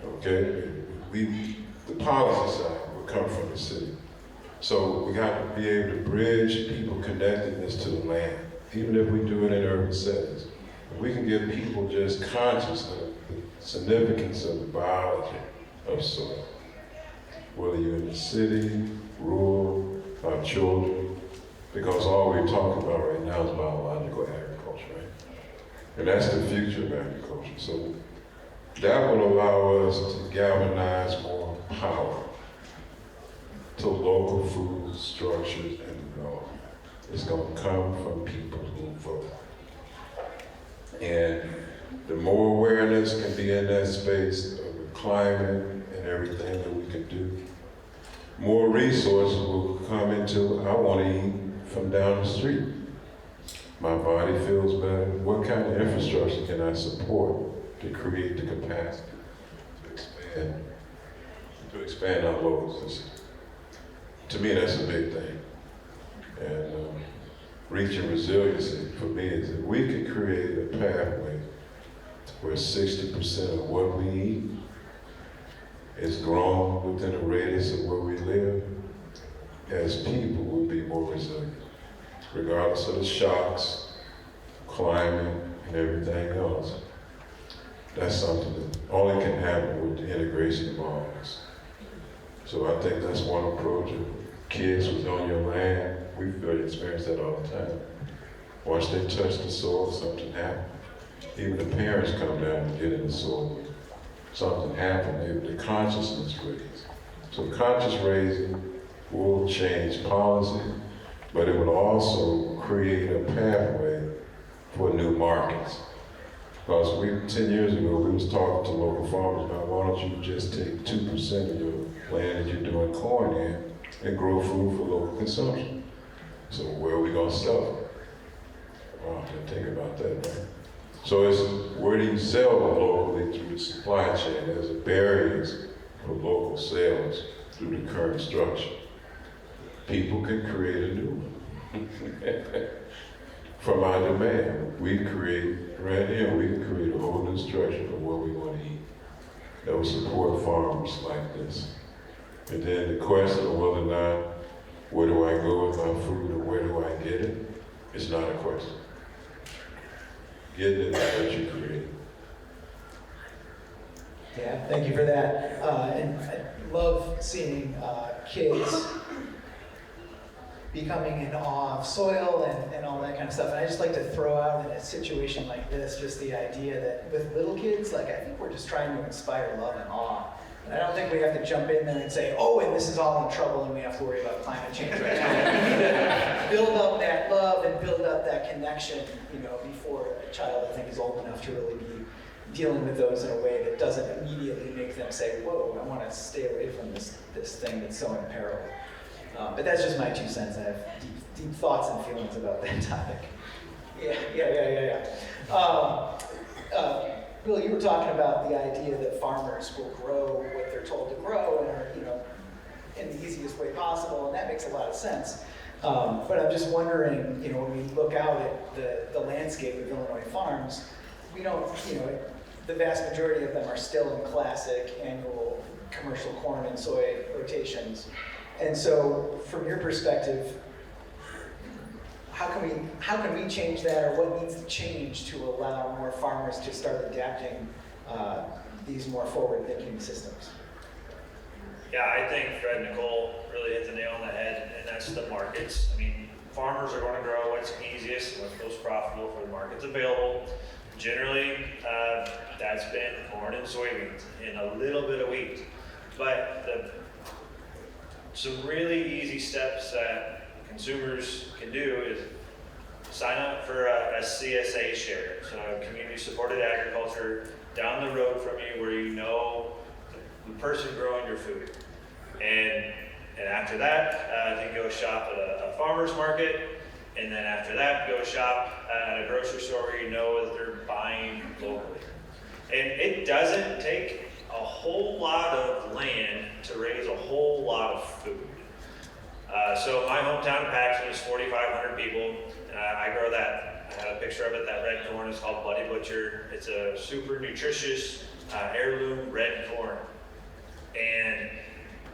okay? The policy side will come from the city. So we got to be able to bridge people connectedness to the land, even if we do it in urban settings. If we can get people just conscious of the significance of the biology of soil, whether you're in the city, rural, our children, because all we're talking about right now is biological agriculture, right? And that's the future of agriculture. So that will allow us to galvanize more power to local food structures and development. It's going to come from people who vote. And the more awareness can be in that space of the climate and everything that we can do, more resources will come into, I want to eat from down the street. My body feels better. What kind of infrastructure can I support to create the capacity to expand our local system? To me, that's a big thing. And reaching resiliency for me is that we can create a pathway where 60% of what we eat is grown within a radius of where we live. As people, we'll be more resilient, regardless of the shocks, climate, and everything else. That's something that only can happen with the integration of all of us. So I think that's one approach. Kids was on your land, we've really experienced that all the time. Once they touch the soil, something happens. Even the parents come down and get in the soil. Something happened, the consciousness raised. So conscious raising will change policy, but it will also create a pathway for new markets. Because 10 years ago, we was talking to local farmers about why don't you just take 2% of your land that you're doing corn in and grow food for local consumption. So where are we gonna sell it? Well, I have to think about that, right? So it's where do you sell locally through the supply chain? There's barriers for local sales through the current structure. People can create a new one. From our demand, we create, right here, we can create a whole new structure for what we want to eat that will support farmers like this. And then the question of whether or not, where do I go with my food or where do I get it? It's not a question. Getting it is what you create. Yeah, thank you for that. And I love seeing kids becoming in awe of soil and all that kind of stuff. And I just like to throw out in a situation like this, just the idea that with little kids, like I think we're just trying to inspire love and awe. And I don't think we have to jump in there and say, oh, and this is all in trouble and we have to worry about climate change right now. We need to build up that love and build up that connection, before a child, I think, is old enough to really be dealing with those in a way that doesn't immediately make them say, whoa, I want to stay away from this thing that's so in peril. But that's just my 2 cents. I have deep thoughts and feelings about that topic. Yeah. Bill, you were talking about the idea that farmers will grow what they're told to grow and are, in the easiest way possible, and that makes a lot of sense. But I'm just wondering, when we look out at the landscape of Illinois farms, we don't, the vast majority of them are still in classic annual commercial corn and soy rotations. And so, from your perspective, how can we change that, or what needs to change to allow more farmers to start adapting these more forward-thinking systems? Yeah, I think Fred and Nicole really hit the nail on the head, and that's the markets. I mean, farmers are going to grow what's easiest, what's most profitable for the markets available. Generally, that's been corn and soybeans and a little bit of wheat. But some really easy steps that consumers can do is sign up for a CSA share, so community-supported agriculture, down the road from you where you know the person growing your food. And after that, then go shop at a farmer's market, and then after that, go shop at a grocery store where you know that they're buying locally. And it doesn't take a whole lot of land to raise a whole lot of food. So my hometown of Paxton is 4,500 people. I grow that. I have a picture of it. That red corn is called Bloody Butcher. It's a super nutritious heirloom red corn. And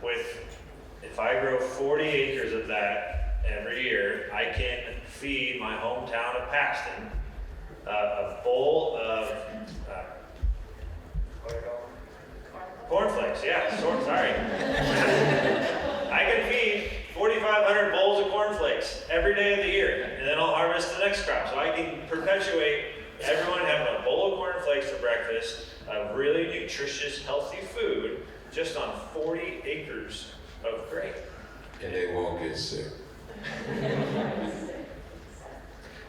if I grow 40 acres of that every year, I can feed my hometown of Paxton a bowl of what do I call them? Cornflakes. Yeah, sorry. I can feed 4,500 bowls of cornflakes every day of the year, and then I'll harvest the next crop. So I can perpetuate everyone having a bowl of cornflakes for breakfast, a really nutritious, healthy food, just on 40 acres of grain. And they won't get sick.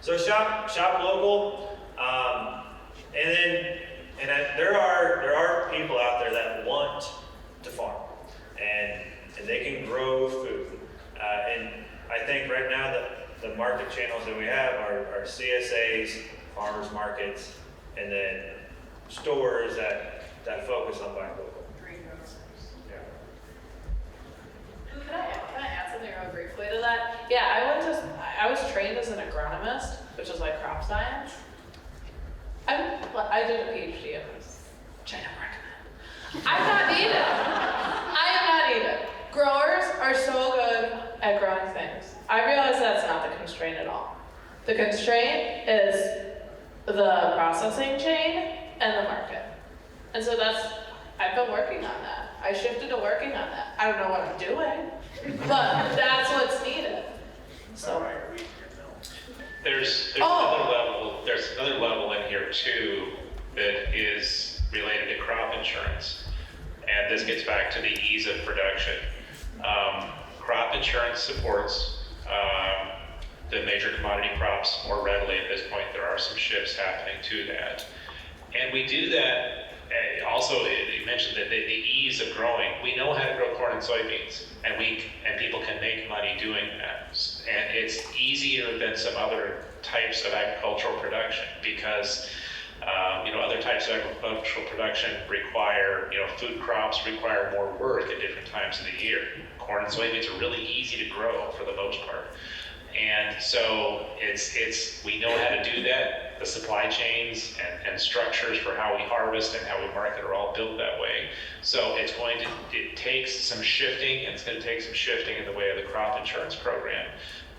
So shop local, there are people out there that want to farm, and they can grow food. And I think right now the market channels that we have are CSAs, farmers markets, and then stores that focus on buying local. Can I add something real briefly to that? Yeah, I was trained as an agronomist, which is like crop science. I did a PhD in this, which I don't recommend. I'm not needed. I am not needed. Growers are so good at growing things. I realize that's not the constraint at all. The constraint is the processing chain and the market. And so I've been working on that. I shifted to working on that. I don't know what I'm doing, but that's what's needed. So. There's another level. There's another level in here too that is related to crop insurance, and this gets back to the ease of production. Crop insurance supports the major commodity crops more readily at this point. There are some shifts happening to that, And we do that. Also, you mentioned that the ease of growing. We know how to grow corn and soybeans, and people can make money doing that. And it's easier than some other types of agricultural production because other types of agricultural production require, food crops require more work at different times of the year. Corn and soybeans are really easy to grow for the most part. And so we know how to do that. The supply chains and structures for how we harvest and how we market are all built that way. So it takes some shifting, and it's going to take some shifting in the way of the crop insurance program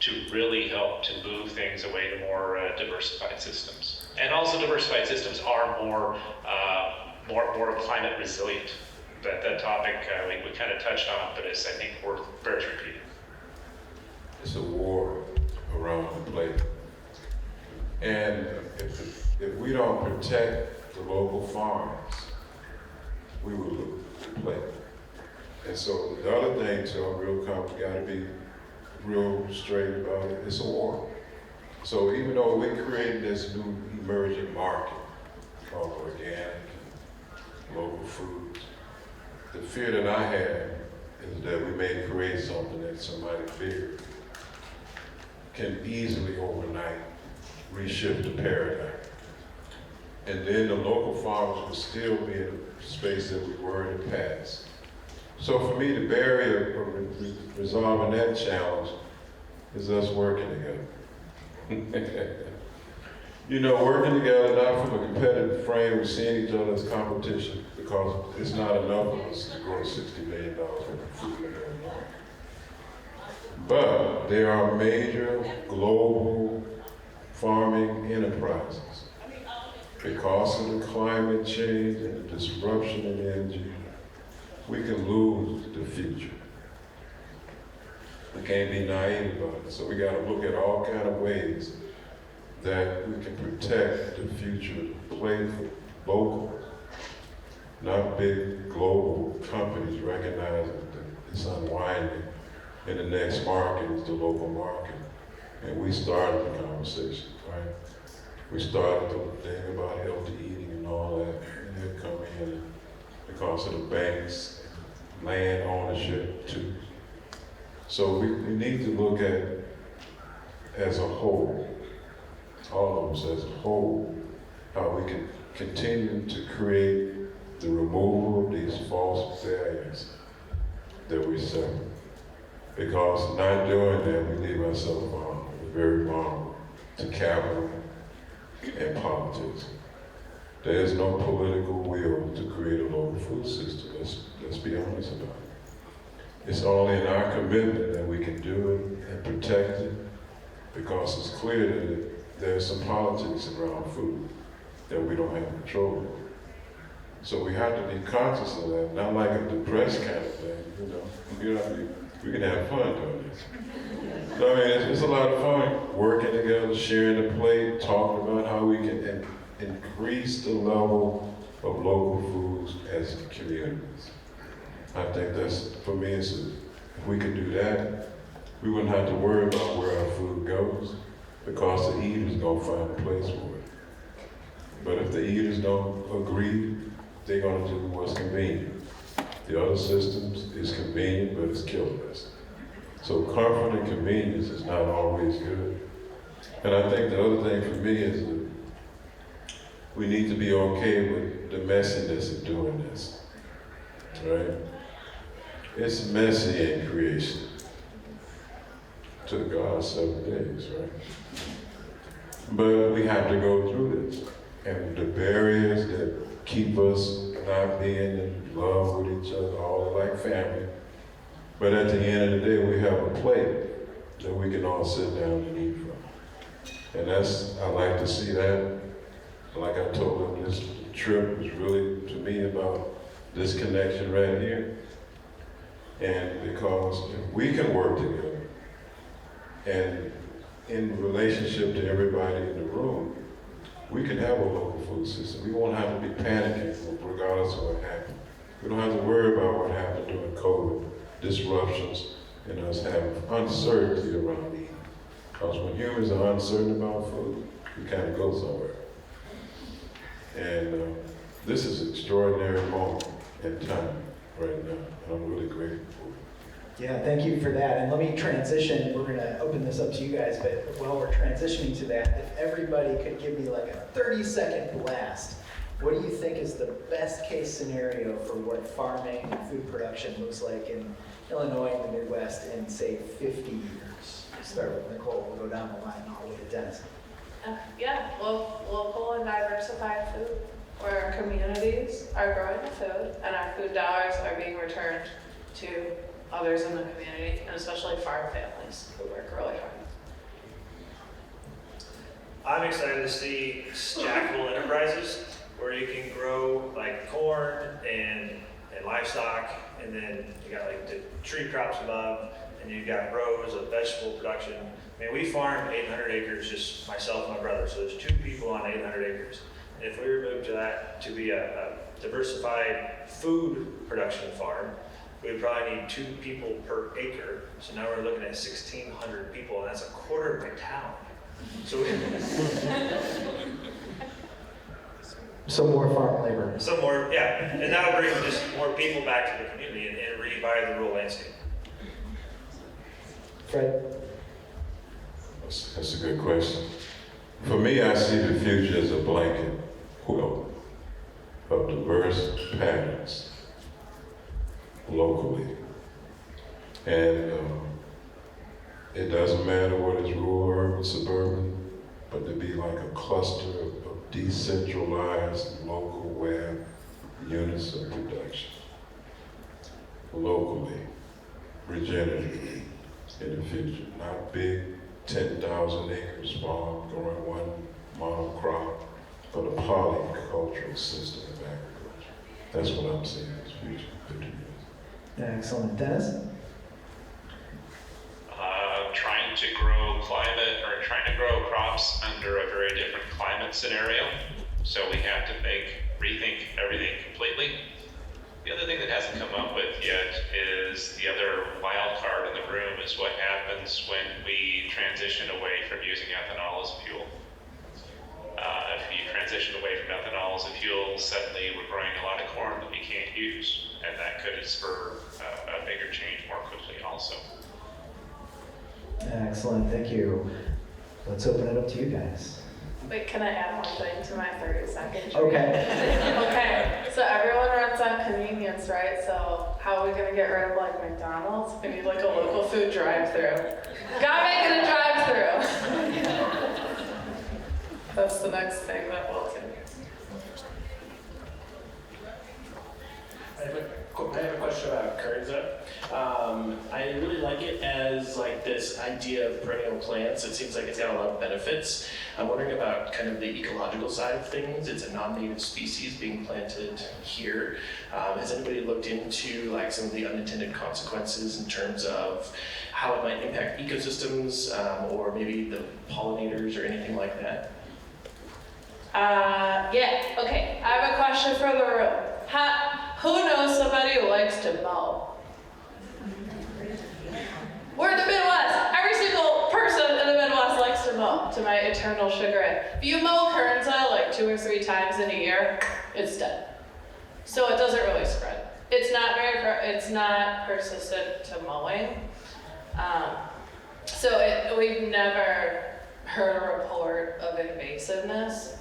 to really help to move things away to more diversified systems. And also diversified systems are more climate resilient. That topic we kind of touched on, but it's, I think, bears repeating. It's a war around the plate. And if we don't protect the local farms, we will lose the plate. And so the other thing, so we got to be real straight about it, it's a war. So even though we created this new emerging market called organic and local foods, the fear that I have is that we may create something that somebody bigger can easily overnight reshift the paradigm. And then the local farmers will still be in the space that we were in the past. So for me, the barrier for resolving that challenge is us working together. Working together not from a competitive frame, we're seeing each other as competition because it's not enough of us to grow $60 million worth of food in Illinois. But there are major global farming enterprises. Because of the climate change and the disruption in energy, we can lose the future. We can't be naive about it. So we got to look at all kind of ways that we can protect the future, play for local, not big global companies recognizing that it's unwinding. And the next market is the local market. And we started the conversation, right? We started the thing about healthy eating and all that, and they'll come in because of the banks, land ownership too. So we need to look at as a whole, all of us as a whole, how we can continue to create the removal of these false barriers that we set. Because not doing that, we leave ourselves very vulnerable to capital and politics. There is no political will to create a local food system. Let's be honest about it. It's only in our commitment that we can do it and protect it, because it's clear that there's some politics around food that we don't have control over. So we have to be conscious of that, not like a depressed kind of thing, we can have fun doing this. So, it's a lot of fun working together, sharing the plate, talking about how we can increase the level of local foods as communities. I think that's, for me, if we could do that, we wouldn't have to worry about where our food goes, because the eater's gonna find a place for it. But if the eaters don't agree, they're gonna do what's convenient. The other systems is convenient, but it's killing us. So comfort and convenience is not always good. And I think the other thing for me is that we need to be okay with the messiness of doing this, right? It's messy in creation. Took God 7 days, right? But we have to go through this. And the barriers that keep us not being in love with each other, all like family. But at the end of the day, we have a plate that we can all sit down and eat from. And I like to see that. Like I told them, this trip was really, to me, about this connection right here. And because if we can work together, and in relationship to everybody in the room, we can have a local food system. We won't have to be panicking regardless of what happened. We don't have to worry about what happened during COVID, disruptions, and us having uncertainty around eating. Because when humans are uncertain about food, we kind of go somewhere. And this is an extraordinary moment in time right now, and I'm really grateful for it. Yeah, thank you for that. And let me transition. We're going to open this up to you guys, but while we're transitioning to that, if everybody could give me like a 30-second blast, what do you think is the best case scenario for what farming and food production looks like in Illinois and the Midwest in, say, 50 years? We'll start with Nicole. We'll go down the line all the way to Dennis. Yeah, local and diversified food, where our communities are growing the food and our food dollars are being returned to others in the community, and especially farm families who work really hard. I'm excited to see stackable enterprises where you can grow like corn and livestock, and then you got like the tree crops above, and you've got rows of vegetable production. I mean, we farm 800 acres, just myself and my brother, so there's 2 people on 800 acres. And if we were moved to that to be a diversified food production farm, we would probably need 2 people per acre. So now we're looking at 1,600 people, and that's a quarter of a town. So Some more farm labor. some more, yeah, and that would bring just more people back to the community and revive the rural landscape. Fred? That's a good question. For me, I see the future as a blanket quilt of diverse patterns locally. And it doesn't matter what is rural, urban, suburban, but to be like a cluster of decentralized local web units of production. Locally, regenerative in the future, not big 10,000 acres farm growing one monocrop, but a polycultural system of agriculture. That's what I'm seeing as future 50 years. Excellent. Dennis? Trying to grow crops under a very different climate scenario. So we have to rethink everything completely. The other thing that hasn't come up with yet is the other wild card in the room is what happens when we transition away from using ethanol as fuel. If you transition away from ethanol as a fuel, suddenly we're growing a lot of corn that we can't use, and that could spur a bigger change more quickly also. Excellent. Thank you. Let's open it up to you guys. Wait, can I add one thing to my 30-second? Okay. Okay, so everyone runs on convenience, right? So how are we gonna get rid of like McDonald's? We need like a local food drive-through. Gotta make it a drive-through. That's the next thing that we'll do. I have a question about Kernza. I really like it as like this idea of perennial plants. It seems like it's got a lot of benefits. I'm wondering about kind of the ecological side of things. It's a non-native species being planted here. Has anybody looked into like some of the unintended consequences in terms of how it might impact ecosystems or maybe the pollinators or anything like that? Yeah, okay, I have a question for the room. Who knows somebody who likes to mow? We're in the Midwest. Every single person in the Midwest likes to mow, to my eternal chagrin. If you mow Kernza like 2 or 3 times in a year, it's dead. So it doesn't really spread. It's not persistent to mowing. We've never heard a report of invasiveness.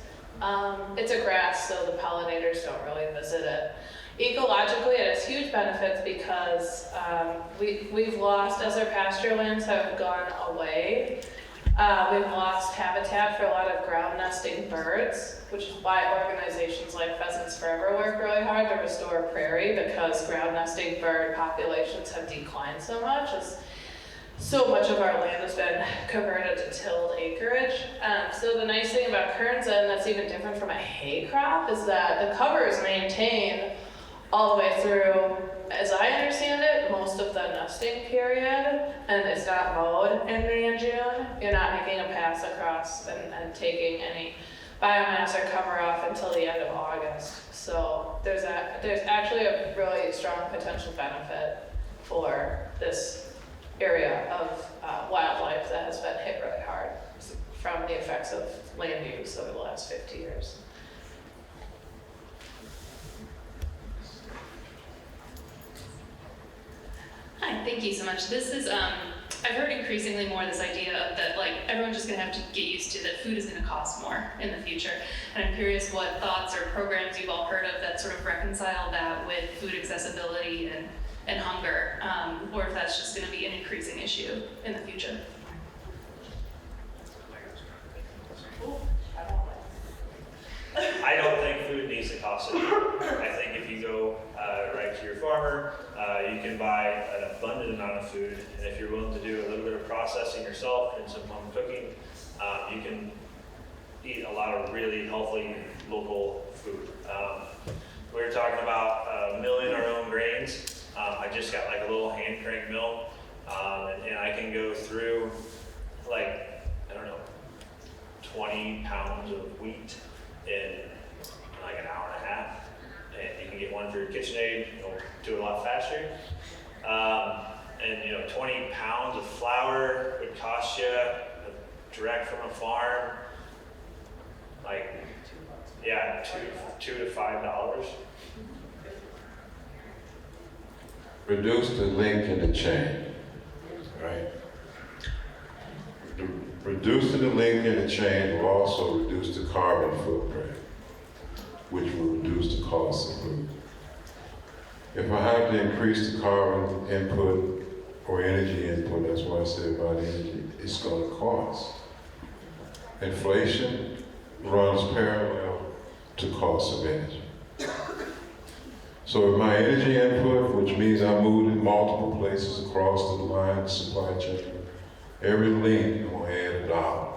It's a grass, so the pollinators don't really visit it. Ecologically, it has huge benefits because we've lost, as our pasture lands have gone away, we've lost habitat for a lot of ground nesting birds, which is why organizations like Pheasants Forever work really hard to restore prairie, because ground nesting bird populations have declined so much. So much of our land has been converted to tilled acreage. So the nice thing about Kernza, and that's even different from a hay crop, is that the cover is maintained all the way through, as I understand it, most of the nesting period, and it's not mowed in May and June. You're not making a pass across and taking any biomass or cover off until the end of August. So there's actually a really strong potential benefit for this area of wildlife that has been hit really hard from the effects of land use over the last 50 years. thank you so much. This is, I've heard increasingly more this idea of that, like, everyone's just gonna have to get used to that food is gonna cost more in the future. And I'm curious what thoughts or programs you've all heard of that sort of reconcile that with food accessibility and hunger, or if that's just gonna be an increasing issue in the future. I don't think food needs to cost any more. I think if you go right to your farmer, you can buy an abundant amount of food, and if you're willing to do a little bit of processing yourself and some home cooking, you can eat a lot of really healthy local food. We were talking about milling our own grains. I just got like a little hand crank mill, and I can go through like, I don't know, 20 pounds of wheat in like an hour and a half, and you can get one for your KitchenAid. It'll do it a lot faster. And you know, 20 pounds of flour would cost you direct from a farm, like, yeah, $2 to $5. Reduce the link in the chain, right? Reducing the link in the chain will also reduce the carbon footprint, which will reduce the cost of food. If I have to increase the carbon input or energy input, that's what I said about energy, it's going to cost. Inflation runs parallel to cost of energy. So if my energy input, which means I moved in multiple places across the line, supply chain, every link I'm gonna add $1.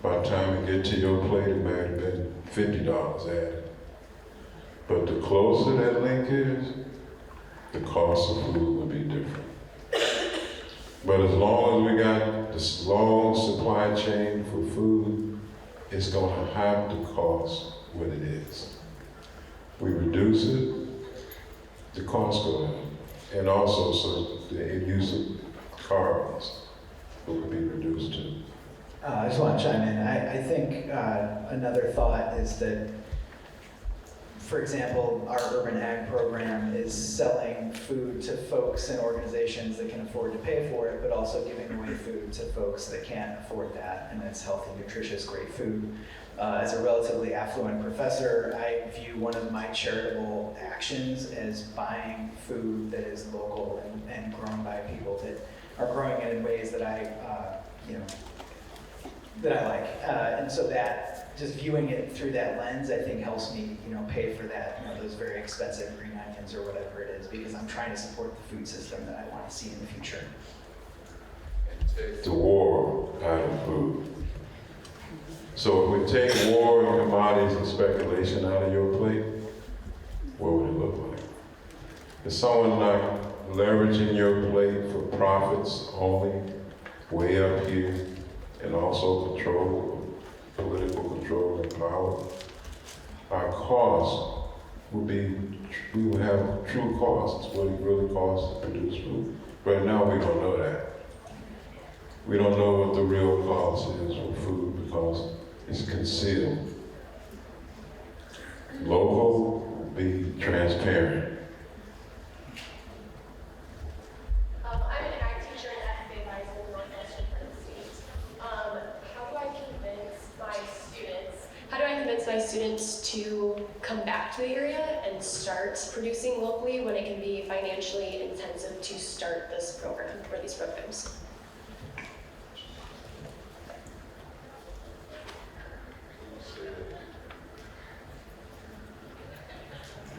By the time we get to your plate, it might have been $50 added. But the closer that link is, the cost of food will be different. But as long as we got this long supply chain for food, it's gonna have to cost what it is. We reduce it, the cost go down. And also, so the use of carbons will be reduced too. I just want to chime in. I think another thought is that, for example, our urban ag program is selling food to folks and organizations that can afford to pay for it, but also giving away food to folks that can't afford that, and it's healthy, nutritious, great food. As a relatively affluent professor, I view one of my charitable actions as buying food that is local and grown by people that are growing it in ways that I like. And so that, just viewing it through that lens, I think helps me, pay for that, those very expensive green onions or whatever it is, because I'm trying to support the food system that I want to see in the future. Take the war out of food. So if we take war and commodities and speculation out of your plate, what would it look like? Is someone like leveraging your plate for profits only, way up here, and also control, political control and power? Our cost would be, we would have true costs, what it really costs to produce food. Right now, we don't know that. We don't know what the real cost is for food because it's concealed. Local, be transparent. I'm an ag teacher at FFA Advisor in the Northwestern part of the state. How do I convince my students to come back to the area and start producing locally when it can be financially intensive to start this program or these programs?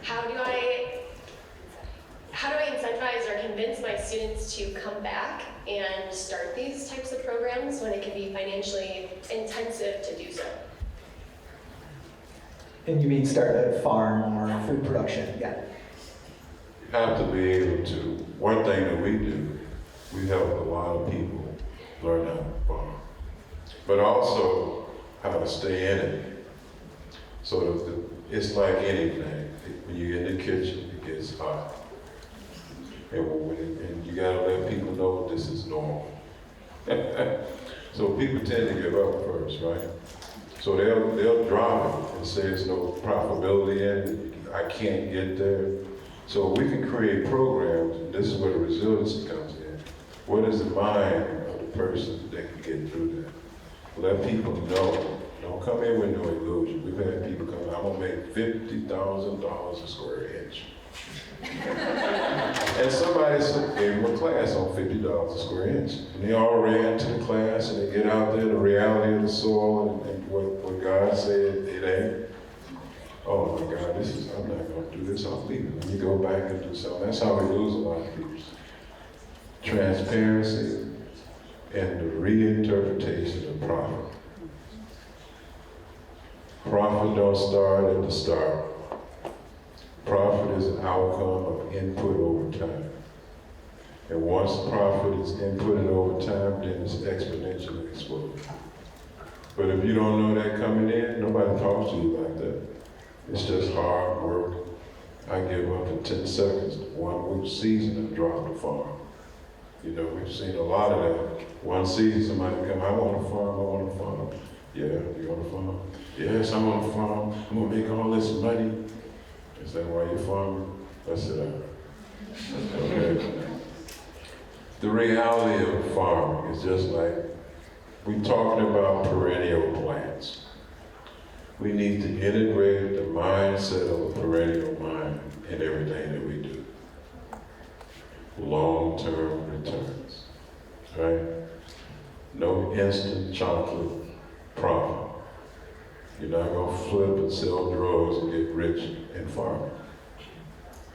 How do I incentivize or convince my students to come back and start these types of programs when it can be financially intensive to do so? And you mean start a farm or food production? Yeah. You have to be able to, one thing that we do, we help a lot of people learn how to farm, but also how to stay in it. So it's like anything. When you're in the kitchen, it gets hot. And you gotta let people know this is normal. So people tend to give up first, right? So they'll drop it and say there's no profitability in it. I can't get there. So we can create programs, and this is where the resiliency comes in. What is the mind of the person that can get through that? Let people know. Don't come in with no illusion. We've had people come, I'm gonna make $50,000 a square inch. And somebody gave them a class on $50 a square inch. And they all ran to the class and they get out there, the reality of the soil and what God said it ain't. Oh my God, I'm not gonna do this, I'll leave it. Let me go back and do something. That's how we lose a lot of people. Transparency and the reinterpretation of profit. Profit don't start at the start. Profit is an outcome of input over time. And once profit is inputted over time, then it's exponentially exploding. But if you don't know that coming in, nobody talks to you like that. It's just hard work. I give up in 10 seconds. 1 week season, I drop the farm. You know, we've seen a lot of that. One season, somebody come, I want a farm. Yeah, you want a farm? Yes, I'm on a farm. I'm gonna make all this money. Is that why you're farming? I said, okay. The reality of farming is just like, we're talking about perennial plants. We need to integrate the mindset of a perennial mind in everything that we do. Long-term returns, right? No instant chocolate profit. You're not gonna flip and sell drugs and get rich in farming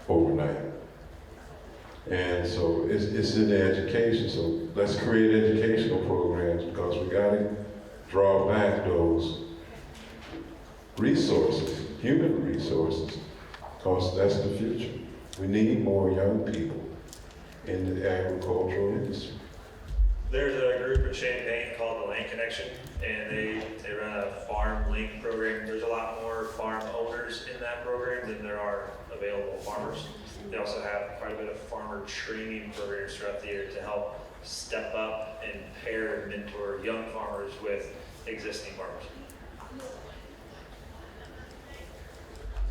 overnight. And so it's in the education, so let's create educational programs because we gotta draw back those resources, human resources, because that's the future. We need more young people in the agricultural industry. There's a group in Champaign called the Land Connection, and they run a farm link program. There's a lot more farm owners in that program than there are available farmers. They also have quite a bit of farmer training programs throughout the year to help step up and pair and mentor young farmers with existing farmers.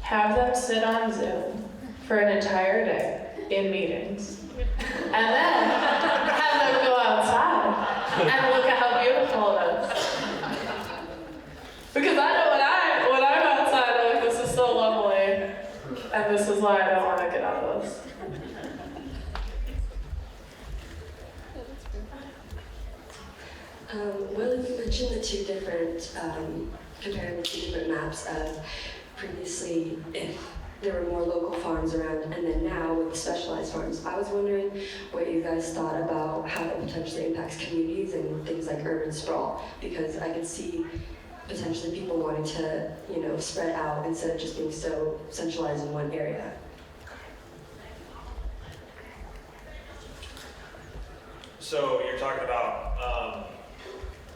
Have them sit on Zoom for an entire day in meetings. And then have them go outside and look at how beautiful it is. Because I know when I'm outside, I'm like, this is so lovely. And this is why I don't want to get out of this. Well, you mentioned the two different, comparing the two different maps of previously if there were more local farms around and then now with the specialized farms. I was wondering what you guys thought about how that potentially impacts communities and things like urban sprawl, because I could see potentially people wanting to, spread out instead of just being so centralized in one area. So you're talking about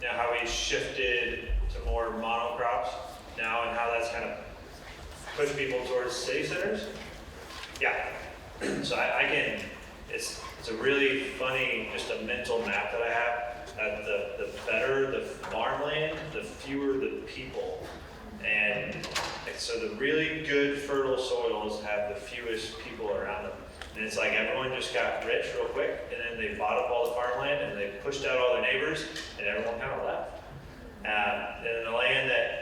how we shifted to more monocrops now and how that's kind of pushed people towards city centers? Yeah. So I can, it's a really funny, just a mental map that I have. That the better the farmland, the fewer the people. And so the really good fertile soils have the fewest people around them. And it's like everyone just got rich real quick, and then they bought up all the farmland, and they pushed out all their neighbors, and everyone kind of left. And in a land that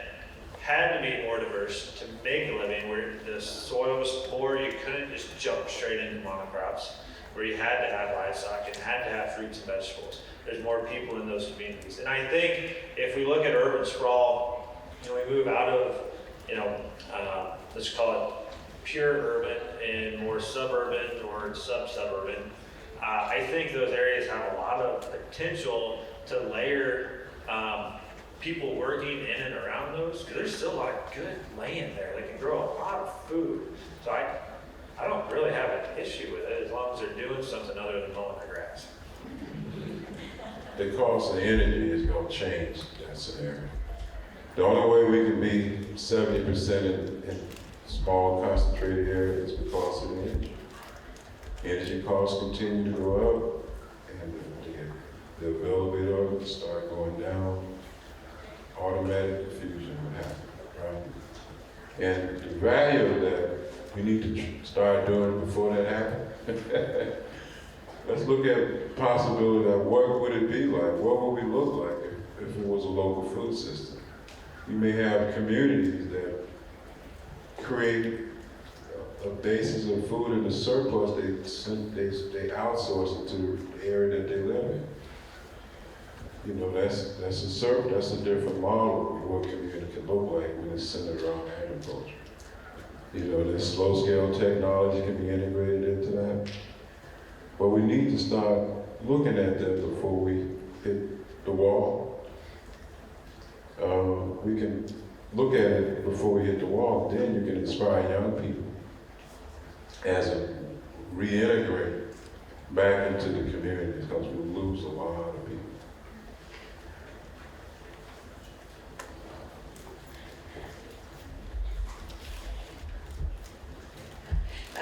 had to be more diverse to make a living, where the soil was poor, you couldn't just jump straight into monocrops, where you had to have livestock and had to have fruits and vegetables. There's more people in those communities. And I think if we look at urban sprawl, we move out of, let's call it pure urban and more suburban or sub-suburban, I think those areas have a lot of potential to layer people working in and around those, because there's still a lot of good land there that can grow a lot of food. So I don't really have an issue with it as long as they're doing something other than mowing the grass. The cost of energy is going to change that scenario. The only way we can be 70% in small concentrated areas is because of the energy. Energy costs continue to go up, and the availability of it start going down. Automatic diffusion would happen, right? And the value of that We need to start doing it before that happens. Let's look at possibility of what would it be like? What would we look like if it was a local food system? You may have communities that create a basis of food in the surplus, they outsource it to the area that they live in. You know, that's a different model of what community can look like when it's centered around agriculture. You know, this slow-scale technology can be integrated into that. But we need to start looking at that before we hit the wall. We can look at it before we hit the wall, then you can inspire young people as a reintegrate back into the community, because we lose a lot of people.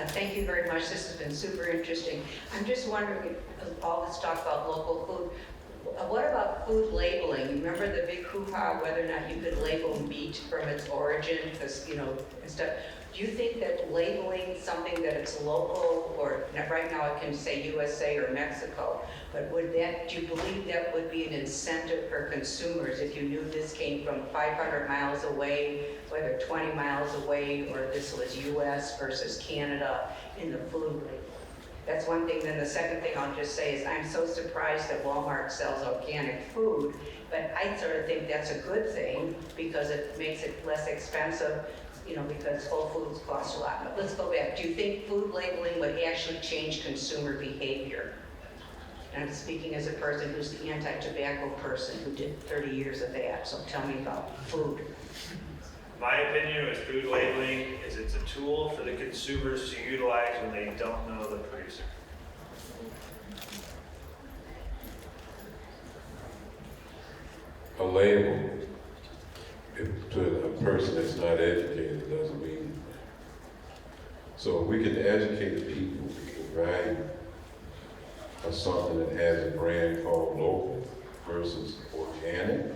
Thank you very much. This has been super interesting. I'm just wondering, all this talk about local food, what about food labeling? Remember the big hoo-ha whether or not you could label meat from its origin, because, you know, and stuff. Do you think that labeling something that it's local, or right now it can say USA or Mexico, but do you believe that would be an incentive for consumers if you knew this came from 500 miles away, whether 20 miles away, or this was US versus Canada in the food label? That's one thing. Then the second thing I'll just say is I'm so surprised that Walmart sells organic food, but I sort of think that's a good thing because it makes it less expensive, you know, because Whole Foods costs a lot. But let's go back. Do you think food labeling would actually change consumer behavior? And I'm speaking as a person who's the anti-tobacco person who did 30 years of that, so tell me about food. My opinion with food labeling is it's a tool for the consumers to utilize when they don't know the producer. A label, to a person that's not educated, doesn't mean anything. So if we can educate people the value of something that has a brand called local versus organic,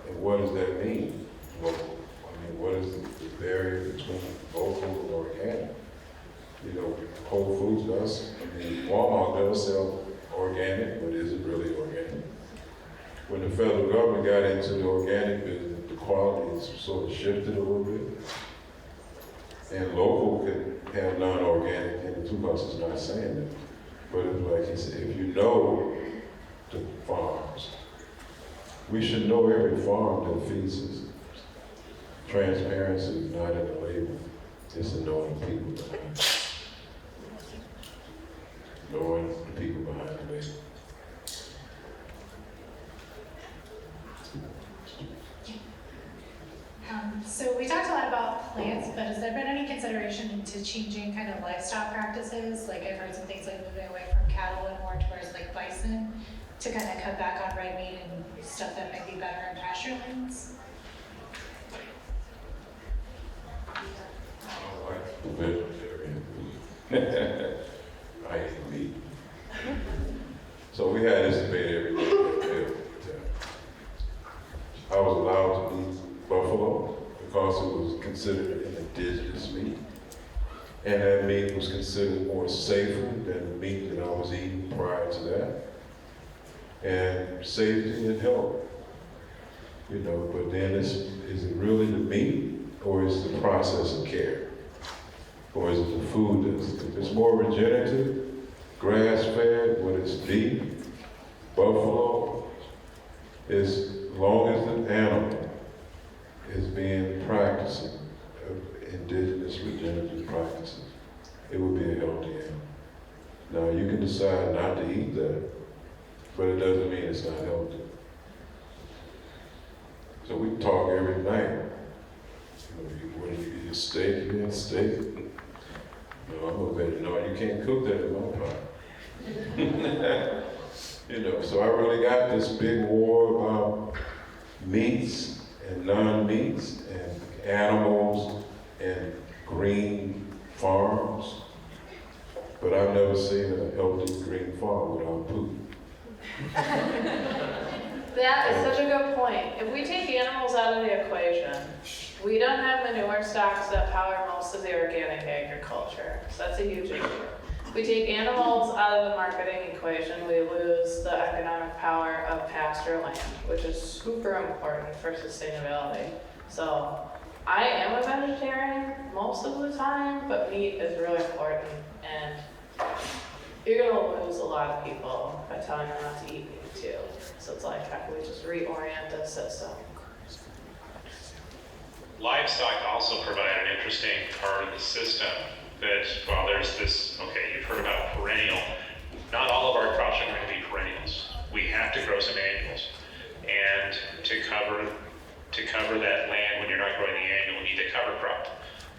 and what does that mean? Local. I mean, what is the barrier between local and organic? You know, Whole Foods does, I mean, Walmart does sell organic, but is it really organic? When the federal government got into the organic business, the quality has sort of shifted a little bit. And local can have non-organic in it too, because it's not saying that. But it's like he said, if you know the farms, we should know every farm that feeds us. Transparency is not in the label, it's in knowing the people behind it. Knowing the people behind the label. So we talked a lot about plants, but has there been any consideration to changing kind of livestock practices? Like I've heard some things like moving away from cattle and more towards like bison to kind of cut back on red meat and stuff that might be better in pasture lands. I'm a vegetarian. I eat meat. So we had this debate every day. I was allowed to eat buffalo because it was considered an indigenous meat. And that meat was considered more safer than the meat that I was eating prior to that. And safety and health, you know, but then is it really the meat, or is it the process of care? Or is it the food that's, if it's more regenerative, grass-fed, when it's beef, buffalo, as long as the animal is being practicing indigenous regenerative practices, it would be a healthy animal. Now you can decide not to eat that, but it doesn't mean it's not healthy. So we talk every night. You know, when you eat a steak, you eat a steak. No, I'm a vegetarian. No, you can't cook that in my pot. You know, so I really got this big war about meats and non-meats and animals and green farms. But I've never seen a healthy green farm without poop. That is such a good point. If we take animals out of the equation, we don't have manure stocks that power most of the organic agriculture. So that's a huge issue. We take animals out of the marketing equation, we lose the economic power of pasture land, which is super important for sustainability. So I am a vegetarian most of the time, but meat is really important, and you're gonna lose a lot of people by telling them not to eat meat too. So it's like, how can we just reorient the system? Livestock also provide an interesting part of the system that while there's this, okay, you've heard about perennial, not all of our crops are going to be perennials. We have to grow some annuals. And to cover that land when you're not growing the annual, you need a cover crop.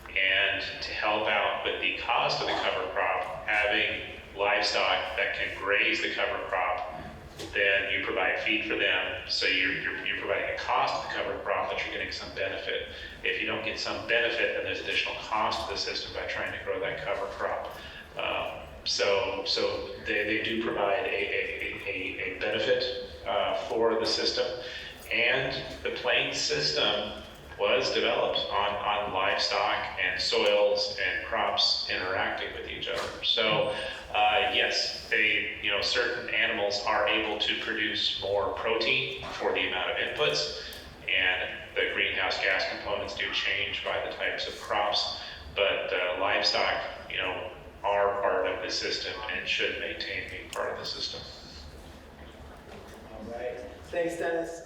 And to help out with the cost of the cover crop, having livestock that can graze the cover crop, then you provide feed for them. So you're providing a cost of the cover crop, but you're getting some benefit. If you don't get some benefit, then there's additional cost to the system by trying to grow that cover crop. So they do provide a benefit for the system. And the plains system was developed on livestock and soils and crops interacting with each other. So yes, certain animals are able to produce more protein for the amount of inputs, and the greenhouse gas components do change by the types of crops, but livestock, are part of the system and should maintain being part of the system. All right. Thanks, Dennis.